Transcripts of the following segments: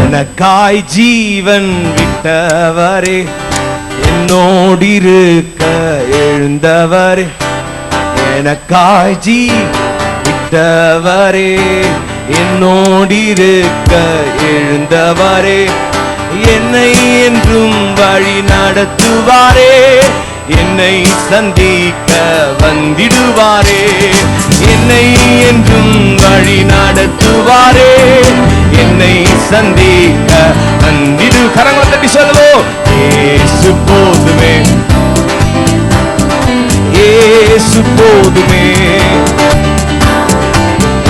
எனக்காய் ஜீவன் விட்டவரே, என்னோடிருக்க எழுந்தவரே, எனக்காய் விட்டவரே, என்னோடிருக்க எழுந்தவரே, என்னை என்றும் வழி நடத்துவாரே, என்னை சந்திக்க வந்திடுவாரே, என்னை என்றும் வழி நடத்துவாரே, என்னை சந்திக்க வந்திடு. கரங்களை தட்டி சொல்லுவோம். இயேசு போதுமே, இயேசு போதுமே,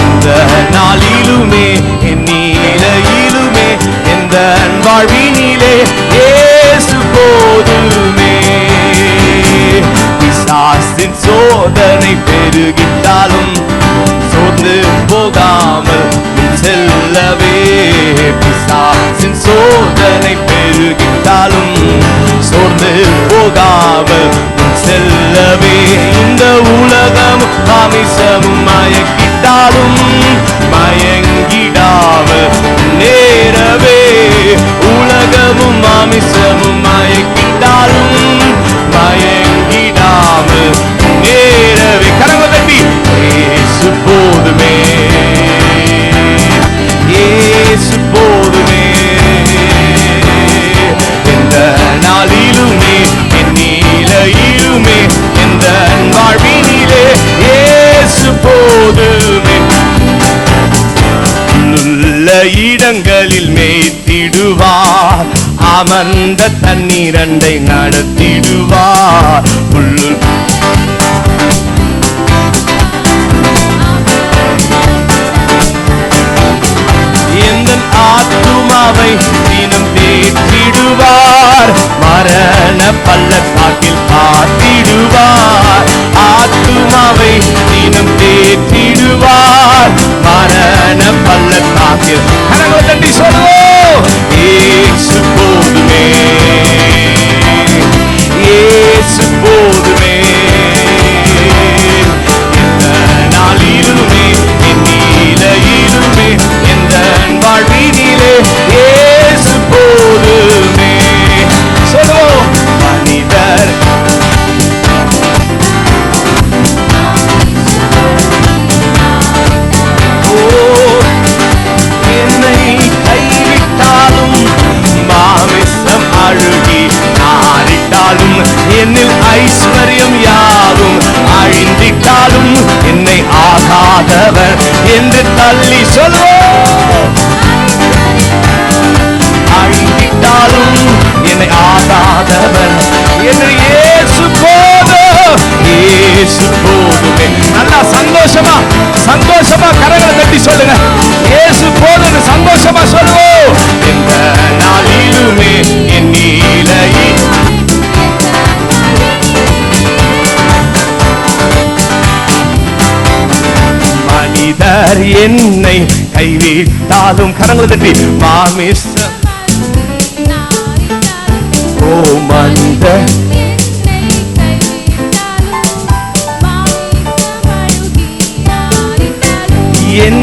இந்த நாளிலுமே என் நீலையிலுமே எந்த வாழ்வினிலே இயேசு போதுமே. பிசாசின் சோதனை பெருகிட்டாலும் சோர்ந்து போகாமல் செல்லவே, பிசாசின் சோதனை பெருகிட்டாலும் சோர்ந்து போகாமல் செல்லவே, இந்த உலகமும் மாமிசமும் மயக்கிட்டாலும் மயங்கிடாமல் நேரவே, உலகமும் மாமிசமும் மயக்கிட்டாலும் மயங்கிடாமல் நேரவே. கரங்களை தட்டி இயேசு போதுமே, இயேசு போதுமே, எந்த நாளிலுமே என் நீலையிலுமே எந்த வாழ்வினிலே இயேசு போதுமே. உள்ள இடங்களில் மேய்த்திடுவார், அமர்ந்த தண்ணீரண்டை நடத்திடுவார். எந்த ஆத்துமாவை தினம் தேற்றிடுவார், மரண பள்ளத்தாக்கில் காத்திடுவார். ஆத்துமாவை தினம் தேற்றிடுவார், மரண பள்ளத்தாக்கில். கரங்களை தட்டி சொல்லுவோம். இயேசு போதுமே, இயேசு போதுமே, எந்த நாளிலுமே என் நீலையிலுமே எந்த வாழ்வினிலே இயேசு போதுமே. சொல்லுவோம். மனிதர் என்னை கைவிட்டாலும் மாமிசம் அழுகி நாரிட்டாலும் என்னில் ஐஸ்வர்யம் யாவும் அழிந்திட்டாலும் என்னை ஆகாதவர் என்று தள்ளி சொல்வோம். அழிந்திட்டாலும் என்னை ஆகாதவர் என்று இயேசு போதும், இயேசு போதுமே. நல்லா சந்தோஷமா சந்தோஷமா கரங்களை தட்டி சொல்லுங்க. இயேசு போதும் சந்தோஷமா சொல்லுவோம். எந்த நாளிலுமே என் நீலையில் மனிதர் என்னை கைவிட்டாலும் கரங்களை தட்டி மாமிசம் ஓ மனித என்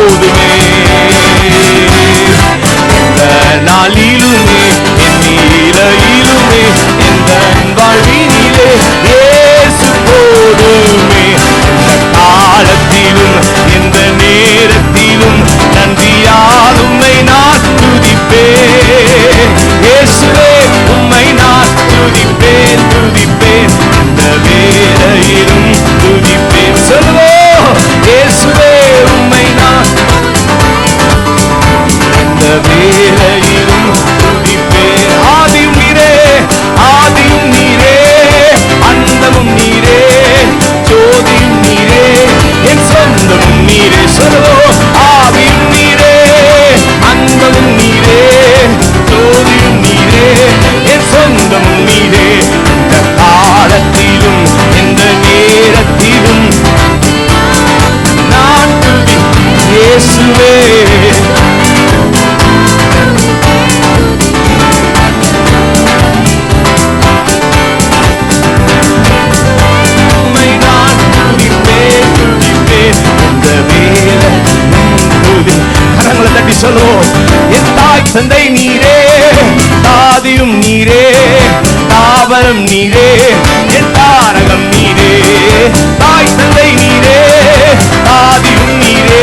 போதுமே. எந்த நாளிலுமே என் நீலையிலுமே எந்த வாழ்வினிலே இயேசு போதுமே. எந்த காலத்திலும் எந்த நேரத்திலும் நன்றியால் உம்மை நான் துதிப்பேன். இயேசுவே உம்மை நான் துதிப்பேன் துதிப்பேன். இந்த வேளையிலும் துதிப்பேன். சொல்லுவோம், இயேசுவே உம்மை நான் இந்த வேளையிலும் துதிப்பேன். ஆதியும் நீரே, ஆதியும் நீரே, அந்தமும் நீரே, ஜோதியும் நீரே, என் சொந்தமும் நீரே. சொல்லுவோம், ஆதியும் நீரே, அந்தமும் நீரே, ஜோதியும் நீரே, என் சொந்தமும் நீரே. இந்த காலத்திலும் எந்த நேரத்திலும் நான் துதி இயேசுவே. உம்மை நான் துதிப்பேன் துதிப்பேன். இந்த வேளை துதி. கரங்களை தட்டி சொல்லுவோம், என் தாய் தந்தை நீரே, தாதியும் நீரே, தாவரம் நீரே, என் தாரகம் நீரே. தாய் தந்தை நீரே, தாதியும் நீரே,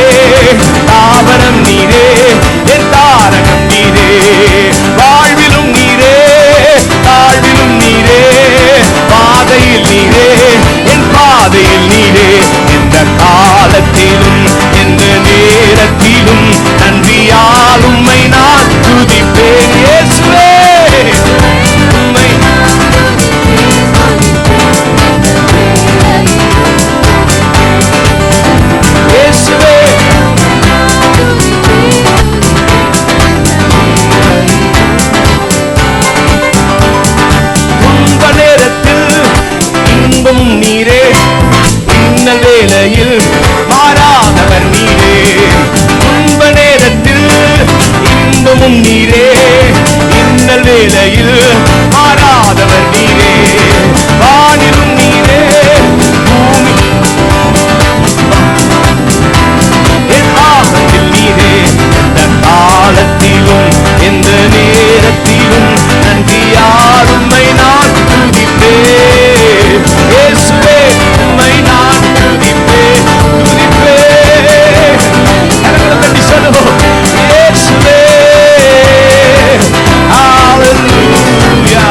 தாவரம் நீரே, என் தாரகம் நீரே. வாழ்விலும் நீரே, தாழ்விலும் நீரே, பாதையில் நீரே, என் பாதையில் நீரே. எந்த காலத்திலும் எந்த நேரத்திலும் நன்றியால் உம்மை நான் துதிப்பேன். இயேசுவே உம்மை இயேசுவே துன்ப நேரத்தில் இன்பம் நீரே, இன்னல் வேளையில் மாறாதவர் நீரே. துன்ப நேரத்தில் இன்பமும் நீரே, இன்னல் வேளையில் மாறாதவர் நீரே. வானிலும் நீரே, பூமி என் ஆபத்தில் நீரே. எந்த காலத்திலும் எந்த நேரத்திலும் நன்றியால் உம்மை நான் துதிப்பேன். இயேசுவே உம்மை நான் துதிப்பேன் துதிப்பேன். கரங்களை தட்டி சொல்லுவோம், இயேசுவே ஹalleluya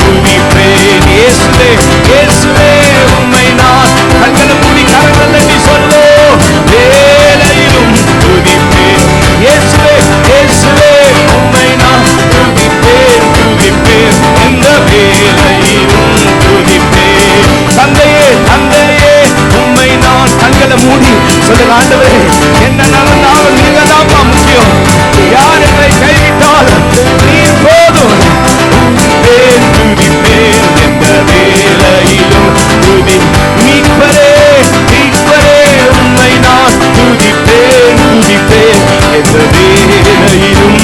துதிப்பேன். இயேசுவே இயேசுவே உம்மை நான். கண்களை மூடி கரங்களை தட்டி சொல்லுவோம், வேளையிலும் துதிப்பேன். இயேசுவே இயேசுவே உம்மை நான் துதிப்பேன் துதிப்பேன். இந்த வேளையிலும் துதிப்பேன். தந்தையே தந்தையே உம்மை நான். கண்களை மூடி சொல்லுங்க, ஆண்டவரே என்ன நடந்தாலும் நீங்க தான் முக்கியம். யார் என்னை கைவிட்டாலும் நீர் போதும். துதிப்பேன் துதிப்பேன். எந்த வேளையிலும் துதி. மீட்பரே மீட்பரே உம்மை நான் துதிப்பேன் துதிப்பேன். எந்த வேளையிலும்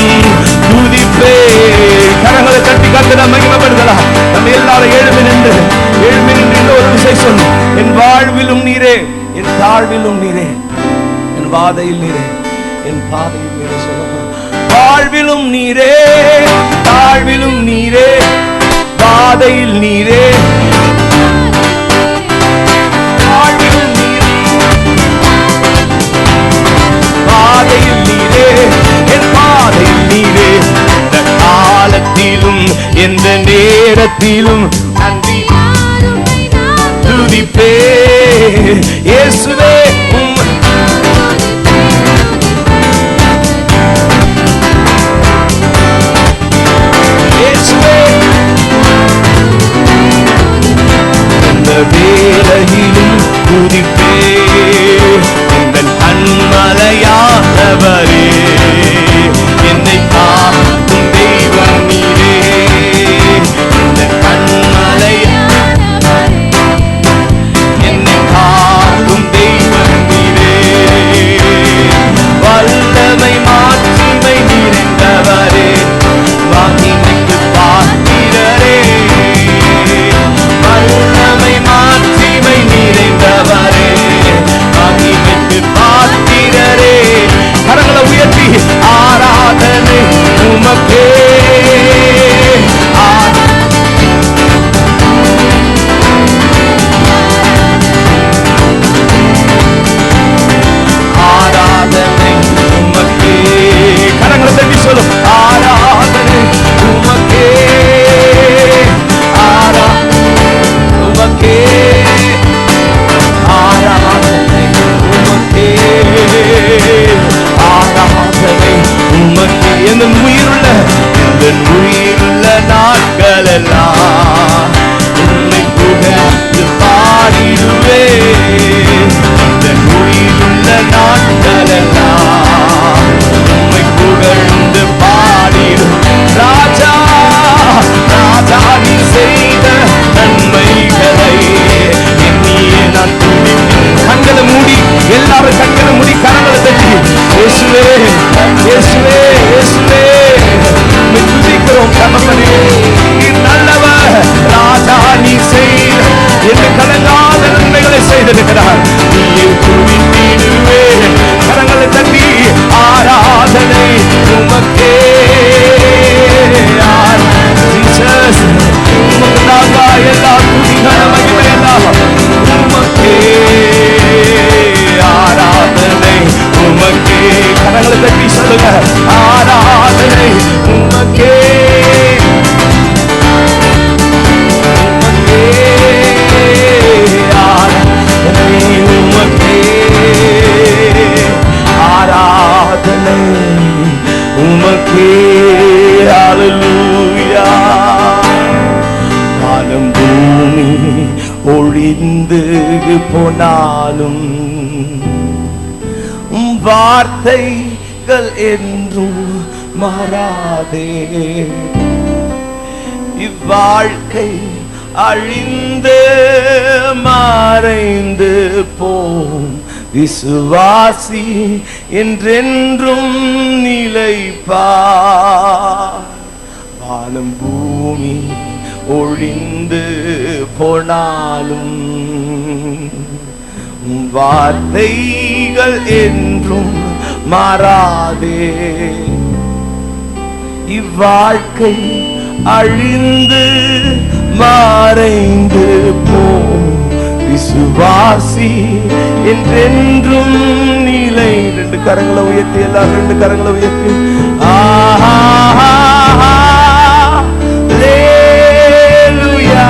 துதிப்பேன். கரங்களை தட்டி கர்த்தரை மகிமைப்படுத்தலாம். நம்ம எல்லாரும் எழும்பி நின்று இன்னொரு விஷயம் சொல்லு. என் வாழ்விலும் நீரே, என் தாழ்விலும் நீரே, என் பாதையில் நீரே, என் பாதையில் நீரே. சொல்லலாம், வாழ்விலும் நீரே, தாழ்விலும் நீரே, பாதையில் நீரே, வாழ்விலும் நீரே, பாதையில் நீரே, என் பாதையில் நீரே. எந்த காலத்திலும் எந்த நேரத்திலும் நன்றி துதிப்பேன். இயேசுவே இயேசுவே நாட்களெல்லாம் உம்மை புகழ்ந்து பாடிடும் ராஜா. ராஜா நீ செய்த நன்மைகளை எண்ணியே நான் கண்களை மூடி, எல்லாரும் கண்களை மூடி கரங்களை தட்டி இயேசுவே இயேசுவே இயேசுவே துதிக்கிறோம். தகப்பனே நீ நல்லவர். ராஜா நீ செய்த என்று கலங்காத நன்மைகளை செய்திருக்கிறார். நீயே துதித்திடுவே. கரங்களை தட்டி ஆராதனை உமக்கே. ஜீசஸ் உமக்காக எல்லா துதிகள மகிமையெல்லாம் உமக்கே. ஆராதனை உமக்கே. கரங்களை தட்டி சொல்லுங்க, ஆராதனை உமக்கே. ஆராதனை உமக்கே. ஹல்லேலூயா. வானம் பூமி ஒழிந்து போனாலும் வார்த்தைகள் என்றும் மாறாதே. இவ்வாழ்க்கை அழிந்து மறைந்து போம், விசுவாசி என்றென்றும் நிலைப்பார். வானம் பூமி ஒழிந்து போனாலும் வார்த்தைகள் என்றும் மாறாதே. இவ்வாழ்க்கை அழிந்து மறைந்து போம், விசுவாசி என்றென்றும் நிலை. ரெண்டு கரங்களை உயர்த்தி, எல்லாரும் ரெண்டு கரங்களை உயர்த்தி. ஹல்லேலூயா.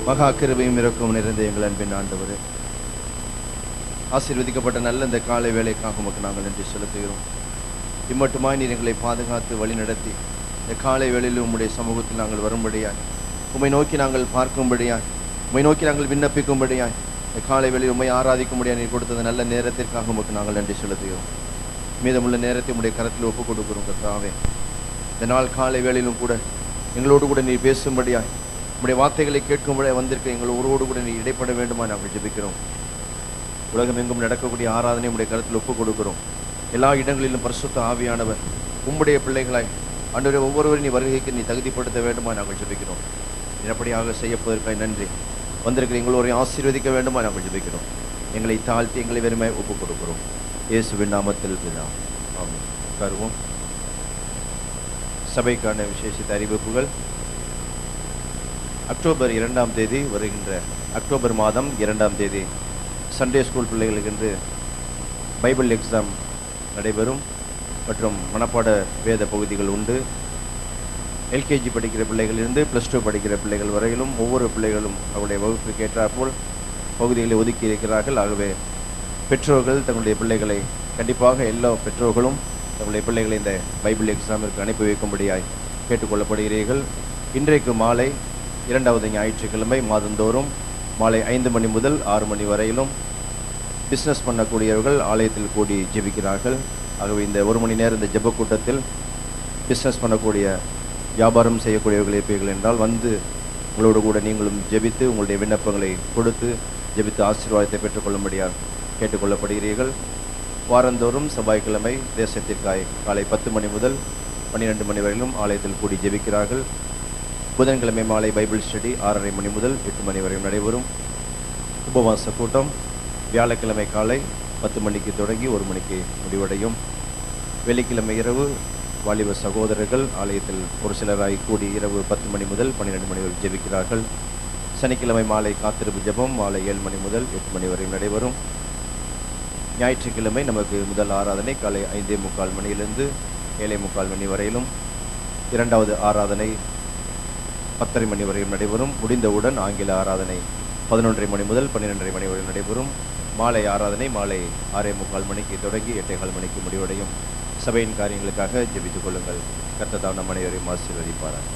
மகா கிருபையும் இரக்கமும் நிறைந்த எங்கள் அன்பின் ஆண்டவரே, ஆசீர்வதிக்கப்பட்ட நல்ல இந்த காலை வேலைக்காக உமக்கு நாங்கள் நன்றி செலுத்துகிறோம். இம்மட்டுமாய் நீர் எங்களை பாதுகாத்து வழி நடத்தி இந்த காலை வேளையில் உம்முடைய சமூகத்தில் நாங்கள் வரும்படியாய், உம்மை நோக்கி நாங்கள் பார்க்கும்படியாய், உம்மை நோக்கி நாங்கள் விண்ணப்பிக்கும்படியாய், இந்த காலை வேளையில் உம்மை ஆராதிக்கும்படியாய் நீர் கொடுத்தது நல்ல நேரத்திற்காக உமக்கு நாங்கள் நன்றி செலுத்துகிறோம். மீதமுள்ள நேரத்தை உம்முடைய கரத்தில் ஒப்புக் கொடுக்கிறோம் கர்த்தாவே. இந்த நாள் காலை வேளையிலும் கூட எங்களோடு கூட நீர் பேசும்படியாய், உம்முடைய வார்த்தைகளை கேட்கும்படியாக வந்திருக்க எங்கள் ஒருவோடு கூட நீ இடைப்பட வேண்டுமா நாங்கள் ஜெபிக்கிறோம். உலகம் எங்கும் நடக்கக்கூடிய ஆராதனை உம்முடைய கருத்தில் ஒப்புக் கொடுக்கிறோம். எல்லா இடங்களிலும் பரிசுத்த ஆவியானவர் உம்முடைய பிள்ளைகளாய் ஆண்டவரே ஒவ்வொருவரும் நீ வருகைக்கு நீ தகுதிப்படுத்த வேண்டுமா நாங்கள் ஜெபிக்கிறோம். அப்படியாக செய்யப்போவதற்காக நன்றி. வந்திருக்கிற எங்களோரை ஆசீர்வதிக்க வேண்டுமா நாங்கள் ஜெபிக்கிறோம். எங்களை தாழ்த்தி எங்களை வெறுமை ஒப்புக் கொடுக்கிறோம். இயேசுவின் நாமத்தில் பிதாவே. ஆமென். உட்காருவோம். சபைக்கான விசேஷித்த அறிவிப்புகள். அக்டோபர் 2ஆம் தேதி வருகின்ற அக்டோபர் மாதம் 2ஆம் தேதி சண்டே ஸ்கூல் பிள்ளைகளுக்கென்று பைபிள் எக்ஸாம் நடைபெறும் மற்றும் மனப்பாட வேத பகுதிகள் உண்டு. எல்கேஜி படிக்கிற பிள்ளைகளிலிருந்து +2 படிக்கிற பிள்ளைகள் வரையிலும் ஒவ்வொரு பிள்ளைகளும் அவருடைய வகுப்புக்கு ஏற்றாற்போல் பகுதிகளை ஒதுக்கி இருக்கிறார்கள். ஆகவே பெற்றோர்கள் தங்களுடைய பிள்ளைகளை கண்டிப்பாக எல்லா பெற்றோர்களும் தங்களுடைய பிள்ளைகளை இந்த பைபிள் எக்ஸாமிற்கு அனுப்பி வைக்கும்படியாய் கேட்டுக்கொள்ளப்படுகிறீர்கள். இன்றைக்கு மாலை 2வது ஞாயிற்றுக்கிழமை மாதந்தோறும் மாலை 5 மணி முதல் 6 மணி வரையிலும் பிஸ்னஸ் பண்ணக்கூடியவர்கள் ஆலயத்தில் கூடி ஜெபிக்கிறார்கள். ஆகவே இந்த 1 மணி நேரம் இந்த ஜெப கூட்டத்தில் பிஸ்னஸ் பண்ணக்கூடிய வியாபாரம் செய்யக்கூடியவர்கள் இருப்பீர்கள் என்றால் வந்து உங்களோடு கூட நீங்களும் ஜெபித்து உங்களுடைய விண்ணப்பங்களை கொடுத்து ஜெபித்து ஆசீர்வாதத்தை பெற்றுக்கொள்ளும்படியாக கேட்டுக்கொள்ளப்படுகிறீர்கள். வாரந்தோறும் செவ்வாய்க்கிழமை தேசத்திற்காய் காலை 10 மணி முதல் 12 மணி வரையிலும் ஆலயத்தில் கூடி ஜெபிக்கிறார்கள். புதன்கிழமை மாலை பைபிள் ஸ்டடி 6:30 மணி முதல் 8 மணி வரை நடைபெறும். உபவாச கூட்டம் வியாழக்கிழமை காலை 10 மணிக்கு தொடங்கி 1 மணிக்கு முடிவடையும். வெள்ளிக்கிழமை இரவு வாலிப சகோதரர்கள் ஆலயத்தில் ஒரு சிலராய் கூடி இரவு 10 மணி முதல் 12 மணி வரை ஜெபிக்கிறார்கள். சனிக்கிழமை மாலை காத்திருப்பு ஜெபம் மாலை 7 மணி முதல் 8 மணி வரை நடைபெறும். ஞாயிற்றுக்கிழமை நமக்கு முதல் ஆராதனை காலை 5:45 மணியிலிருந்து 7:45 மணி வரையிலும், இரண்டாவது ஆராதனை 10:30 மணி வரையும் நடைபெறும். முடிந்தவுடன் ஆங்கில ஆராதனை 11:30 மணி முதல் 12:30 மணி வரை நடைபெறும். மாலை ஆராதனை மாலை 6:45 மணிக்கு தொடங்கி 8:15 மணிக்கு முடிவடையும். சபையின் காரியங்களுக்காக ஜெபித்துக் கொள்ளுங்கள். கர்த்தர் நம் அனைவரையும் ஆசீர்வதிப்பாராக.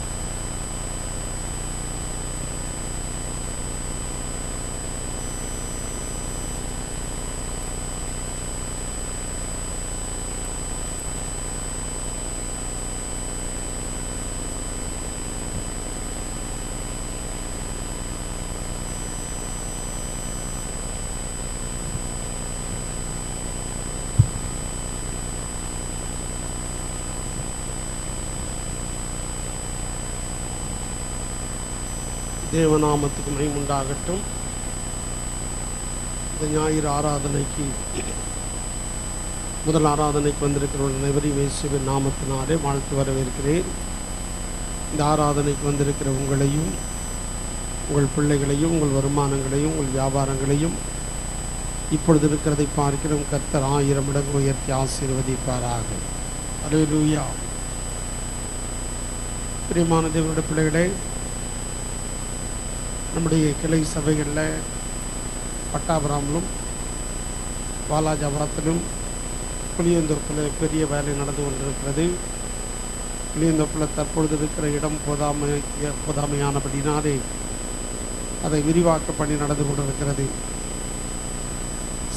தேவநாமத்துக்கு மகிமை உண்டாகட்டும். இந்த ஞாயிறு ஆராதனைக்கு முதல் ஆராதனைக்கு வந்திருக்கிற அனைவரையும் இயேசுவின் நாமத்தினாலே வாழ்த்து வரவேற்கிறேன். இந்த ஆராதனைக்கு வந்திருக்கிற உங்களையும் உங்கள் பிள்ளைகளையும் உங்கள் வருமானங்களையும் உங்கள் வியாபாரங்களையும் இப்பொழுது இருக்கிறதை பார்க்கிறோம் கர்த்தர் 1000 மடங்கு உயர்த்தி ஆசீர்வதிப்பாராக. அல்லேலூயா. பிரியமான தேவனுடைய பிள்ளைகளே, நம்முடைய கிளை சபைகளில் பட்டாபுராமிலும் வாலாஜாபாத்திலும் புளியந்தோப்பில் பெரிய வேலை நடந்து கொண்டிருக்கிறது. புளியந்தோப்பில் தற்பொழுது இருக்கிற இடம் போதாமையானபடினாலே அதை விரிவாக்க பணி நடந்து கொண்டிருக்கிறது.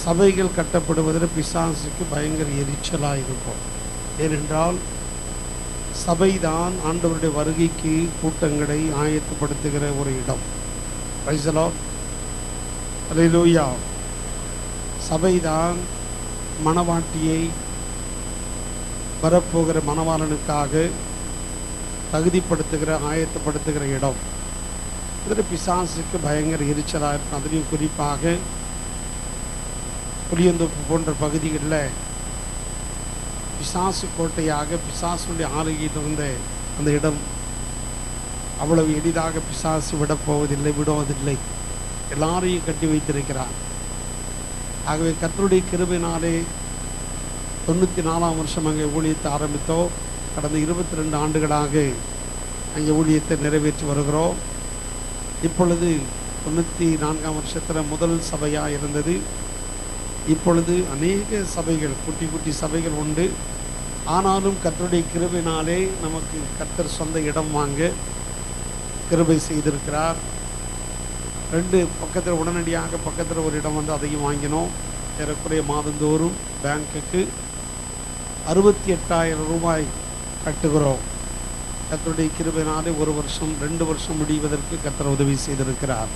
சபைகள் கட்டப்படுவதில் பிசாசுக்கு பயங்கர எரிச்சலாக இருக்கும். ஏனென்றால் சபைதான் ஆண்டவருடைய வருகைக்கு கூட்டங்களை ஆயத்தப்படுத்துகிற ஒரு இடம். Price the lord. அல்லேலூயா. சபைதான் மணவாட்டியை வரப்போகிற மணவாளனுக்காக தகுதிப்படுத்துகிற ஆயத்தப்படுத்துகிற இடம். இதில் பிசாசுக்கு பயங்கர எரிச்சலாக இருக்கும். அதுலேயும் குறிப்பாக புளியந்தோப்பு போன்ற பகுதிகளில் பிசாசு கோட்டையாக பிசாசுடைய ஆளுகையில் இருந்த அந்த இடம் அவ்வளவு எளிதாக பிசாசு விடுவதில்லை. எல்லாரையும் கட்டி வைத்திருக்கிறார். ஆகவே கர்த்தருடைய கிருபையினாலே 94ஆம் வருஷம் அங்கே ஊழியத்தை ஆரம்பித்தோம். கடந்த 22 ஆண்டுகளாக அங்கே ஊழியத்தை நிறைவேற்றி வருகிறோம். இப்பொழுது 94ஆம் வருஷத்தில் முதல் சபையாக இருந்தது. இப்பொழுது அநேக சபைகள் குட்டி குட்டி சபைகள் உண்டு. ஆனாலும் கர்த்தருடைய கிருபையினாலே நமக்கு கர்த்தர் சொந்த இடம் வாங்க கிருபை செய்திருக்கிறார். 2 பக்கத்தில் உடனடியாக பக்கத்தில் ஒரு இடம் வந்து அதையும் வாங்கினோம். ஏறக்குறைய மாதந்தோறும் பேங்க்குக்கு 68,000 ரூபாய் கட்டுகிறோம். கர்த்தருடைய கிருபையினாலே 1 வருஷம் 2 வருஷம் முடிவதற்கு கர்த்தர் உதவி செய்திருக்கிறார்.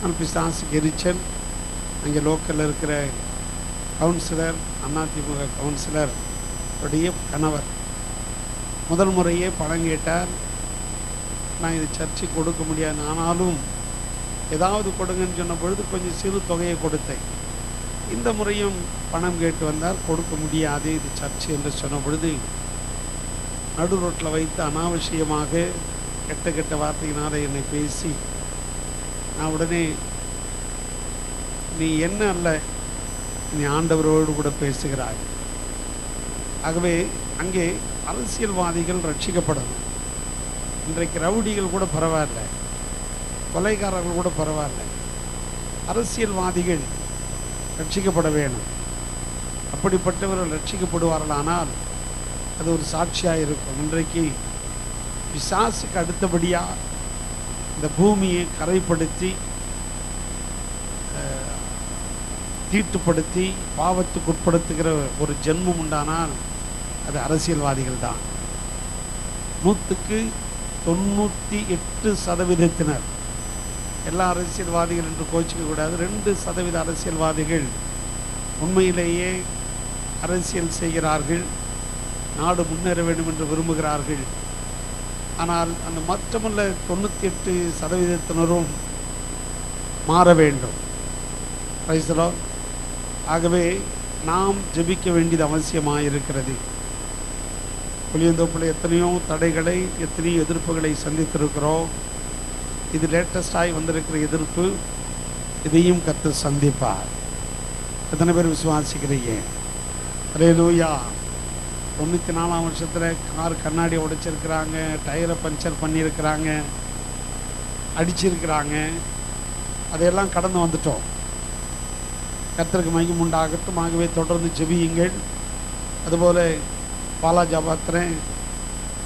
நான் பிசாசுக்கு எரிச்சல். அங்கே லோக்கலில் இருக்கிற கவுன்சிலர், அதிமுக கவுன்சிலர் உடைய கணவர் முதல் முறையே பணம் கேட்டார். நான் இது சர்ச்சுக்கு கொடுக்க முடியாது, ஆனாலும் ஏதாவது கொடுங்கன்னு சொன்ன பொழுது கொஞ்சம் சிறு தொகையை கொடுத்தேன். இந்த முறையும் பணம் கேட்டு வந்தார். கொடுக்க முடியாது, இது சர்ச்சு என்று சொன்ன பொழுது நடு ரோட்டில் வைத்து அனாவசியமாக கெட்ட வார்த்தையினால் என்னை பேசி, நான் உடனே நீ என்ன அல்ல, நீ ஆண்டவரோடு கூட பேசுகிறாய். ஆகவே அங்கே அரசியல்வாதிகள் ரட்சிக்கப்படணும். இன்றைக்கு ரவுடிகள் கூட பரவாயில்ல, கொலைகாரர்கள் கூட பரவாயில்ல, அரசியல்வாதிகள் ரட்சிக்கப்பட வேணும். அப்படிப்பட்டவர்கள் ரட்சிக்கப்படுவார்களானால் அது ஒரு சாட்சியாக இருக்கும். இன்றைக்கு பிசாசுக்கு அடுத்தபடியாக இந்த பூமியை கரைப்படுத்தி தீட்டுப்படுத்தி பாவத்துக்கு உட்படுத்துகிற ஒரு ஜென்மம் உண்டானால் அது அரசியல்வாதிகள் தான். 98% எல்லா அரசியல்வாதிகள் என்று கோச்சிக்க கூடாது. 2% அரசியல்வாதிகள் உண்மையிலேயே அரசியல் செய்கிறார்கள், நாடு முன்னேற வேண்டும் என்று விரும்புகிறார்கள். ஆனால் அந்த மற்றமுள்ள 98% மாற வேண்டும். Price the Lord. ஆகவே நாம் ஜெபிக்க வேண்டியது அவசியமாக இருக்கிறது. புளியந்தோப்பில் எத்தனையோ தடைகளை, எத்தனையோ எதிர்ப்புகளை சந்தித்திருக்கிறோம். இது லேட்டஸ்டாகி வந்திருக்கிற எதிர்ப்பு, இதையும் கர்த்தர் சந்திப்பார். எத்தனை பேர் விசுவாசிக்கிறீங்க? அல்லேலூயா. 94ஆம் வருஷத்தில் கார் கண்ணாடி உடைச்சிருக்கிறாங்க, டயரை பஞ்சர் பண்ணியிருக்கிறாங்க, அடிச்சிருக்கிறாங்க. அதையெல்லாம் கடந்து வந்துட்டோம். கர்த்தருக்கு மகிமை உண்டாகட்டும். ஆகவே தொடர்ந்து ஜெபியுங்கள். அதுபோல் பாலாஜாபாத்தில்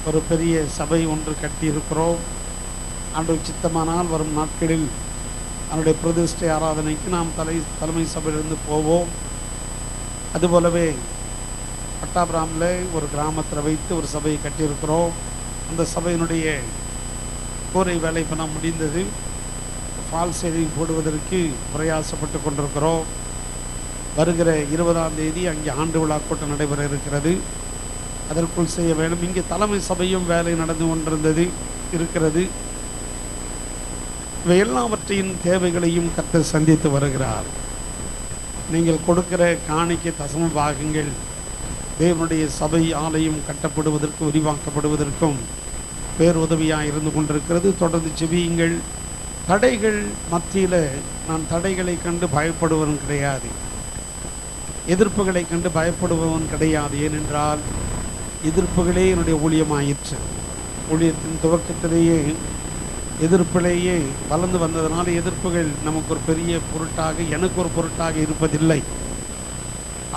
ஒரு பெரிய சபை ஒன்று கட்டியிருக்கிறோம். ஆண்டவர் சித்தமானால் வரும் நாட்களில் அவருடைய பிரதிஷ்டை ஆராதனைக்கு நாம் தலைமை சபையிலிருந்து போவோம். அதுபோலவே பட்டாபிராமில் ஒரு கிராமத்தில் வைத்து ஒரு சபையை கட்டியிருக்கிறோம். அந்த சபையினுடைய கூரை வேலை இப்போ நாம் முடிந்தது. ஃபால் சீலிங் போடுவதற்கு பிரயாசப்பட்டு கொண்டிருக்கிறோம். வருகிற 20ஆம் தேதி அங்கே ஆண்டு விழா கூட்டம் நடைபெற இருக்கிறது. அதற்குள் செய்ய வேண்டும். இங்கே தலைமை சபையும் வேலை நடந்து கொண்டிருந்தது இருக்கிறது. இவை எல்லாவற்றையும் தேவைகளையும் கர்த்தர் சந்தித்து வருகிறார். நீங்கள் கொடுக்கிற காணிக்கை தசம பாகங்கள் தேவனுடைய சபை ஆலயம் கட்டப்படுவதற்கு, விரிவாக்கப்படுவதற்கும் பேருதவியாக இருந்து கொண்டிருக்கிறது. தொடர்ந்து ஜெபியுங்கள். தடைகள் மத்தியில் நான் தடைகளை கண்டு பயப்படுவன் கிடையாது, எதிர்ப்புகளை கண்டு பயப்படுபவன் கிடையாது. ஏனென்றால் எதிர்ப்புகளே என்னுடைய ஊழியமாயிற்று. ஊழியத்தின் துவக்கத்திலேயே எதிர்ப்பிலேயே வளர்ந்து வந்ததனால எதிர்ப்புகள் நமக்கு ஒரு பெரிய பொருட்டாக, எனக்கு ஒரு பொருட்டாக இருப்பதில்லை.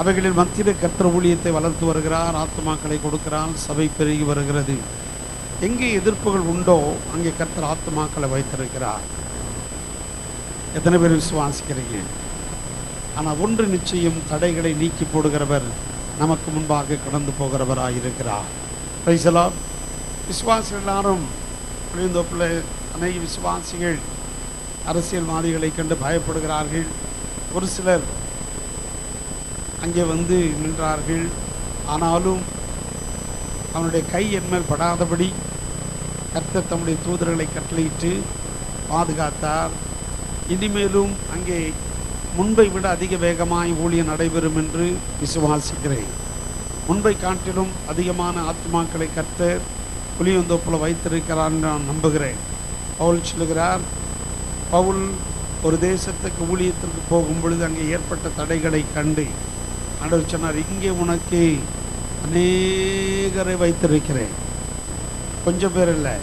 அவைகளில் மத்தியில் கர்த்தர் ஊழியத்தை வளர்த்து வருகிறார், ஆத்துமாக்களை கொடுக்கிறார், சபை பெருகி வருகிறது. எங்கே எதிர்ப்புகள் உண்டோ அங்கே கர்த்தர் ஆத்துமாக்களை வைத்திருக்கிறார். எத்தனை பேர் விசுவாசிக்கிறீங்க? ஆனால் ஒன்று நிச்சயம், தடைகளை நீக்கி போடுகிறவர் நமக்கு முன்பாக கடந்து போகிறவராயிருக்கிறார். Price the Lord. விசுவாசிகள் எல்லாரும் புளியந்தோப்பில் அநேக விசுவாசிகள் அரசியல்வாதிகளை கண்டு பயப்படுகிறார்கள். ஒரு சிலர் அங்கே வந்து நின்றார்கள். ஆனாலும் அவனுடைய கை என்மேல் படாதபடி கர்த்தர் தம்முடைய தூதர்களை கட்டளையிட்டு பாதுகாத்தார். இனிமேலும் அங்கே முன்பை விட அதிக வேகமாய் ஊழியம் நடைபெறும் என்று விசுவாசிக்கிறேன். முன்பை காட்டிலும் அதிகமான ஆத்மாக்களை கர்த்தர் புளியந்தோப்பில் வைத்திருக்கிறார் என்று நான் நம்புகிறேன். பவுல் சொல்லுகிறார், பவுல் ஒரு தேசத்துக்கு ஊழியத்திற்கு போகும் பொழுது அங்கே ஏற்பட்ட தடைகளை கண்டு ஆண்டவர் சொன்னார், இங்கே உனக்கு அநேகரை வைத்திருக்கிறேன். கொஞ்சம் பேர் இல்லை,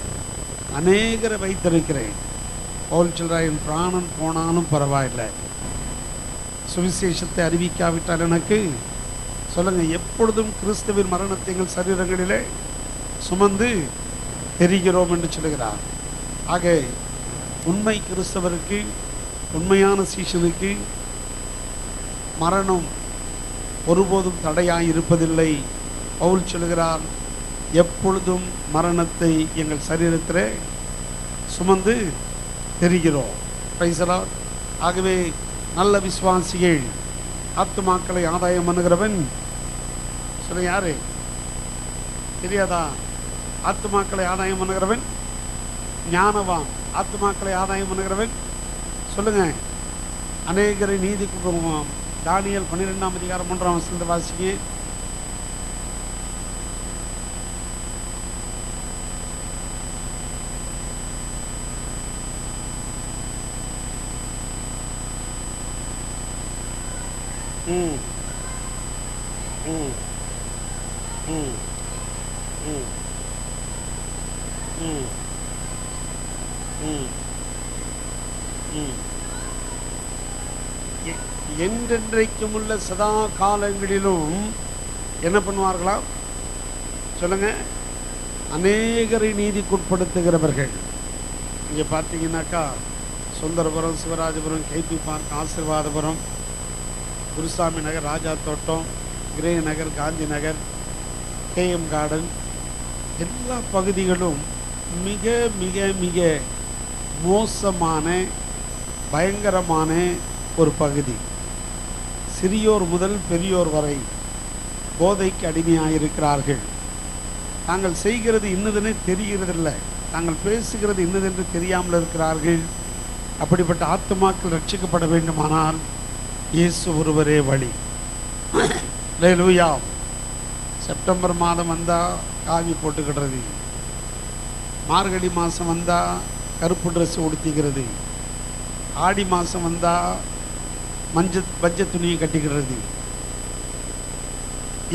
அநேகரை வைத்திருக்கிறேன். பவுல் சொல்கிறார், என் பிராணன் போனாலும் பரவாயில்லை, சுவிசேஷத்தை அறிவிக்காவிட்டால் எனக்கு சொல்லுங்கள், எப்பொழுதும் கிறிஸ்துவின் மரணத்தை எங்கள் சரீரங்களிலே சுமந்து தெரிகிறோம் என்று சொல்லுகிறார். ஆக உண்மை கிறிஸ்தவருக்கு, உண்மையான சீஷனுக்கு மரணம் ஒருபோதும் தடையாய் இருப்பதில்லை. பவுல் சொல்லுகிறார், எப்பொழுதும் மரணத்தை எங்கள் சரீரத்திலே சுமந்து தெரிகிறோம். Price the Lord. ஆகவே நல்ல விசுவாசிகள், ஆத்துமாக்களை ஆதாயம் பண்ணுகிறவன் சொல்ல யாரு தெரியாதா? ஆத்துமாக்களை ஆதாயம் பண்ணுகிறவன் ஞானவான். ஆத்துமாக்களை ஆதாயம் பண்ணுகிறவன் சொல்லுங்க, அநேகரை நீதி கொடுப்போம். தானியேல் 12ஆம் அதிகாரம் 3ஆம் வசனத்தை வாசிங்க. ம் ம் ம் ம் ம் ம் ம் என்றென்றைக்கும் உள்ள சதா காலங்களிலும் என்ன பண்ணுவார்களாம் சொல்லுங்க? அநேகரை நீதிக்குட்படுத்துகிறவர்கள். இங்கே பார்த்தீங்கன்னாக்கா சுந்தரபுரம், சிவராஜபுரம், கேபி பார்க், ஆசீர்வாதபுரம், குருசாமி நகர், ராஜா தோட்டம், கிரே நகர், காந்தி நகர், கேஎம் கார்டன், எல்லா பகுதிகளும் மிக மிக மிக மோசமான பயங்கரமான ஒரு பகுதி. சிறியோர் முதல் பெரியோர் வரை போதைக்கு அடிமையாயிருக்கிறார்கள். தாங்கள் செய்கிறது இன்னதென்று தெரிகிறதில்லை, தாங்கள் பேசுகிறது இன்னதென்று தெரியாமல் இருக்கிறார்கள். அப்படிப்பட்ட ஆத்துமாக்கள் ரட்சிக்கப்பட வேண்டுமானால் இயேசு ஒருவரே வழி. அல்லேலூயா. செப்டம்பர் மாதம் வந்தால் காவி போட்டுக்கிடுறது, மார்கழி மாதம் வந்தால் கருப்பு ட்ரெஸ் உடுத்திக்கிறது, ஆடி மாதம் வந்தால் மஞ்சள் துணியை கட்டிக்கிறது.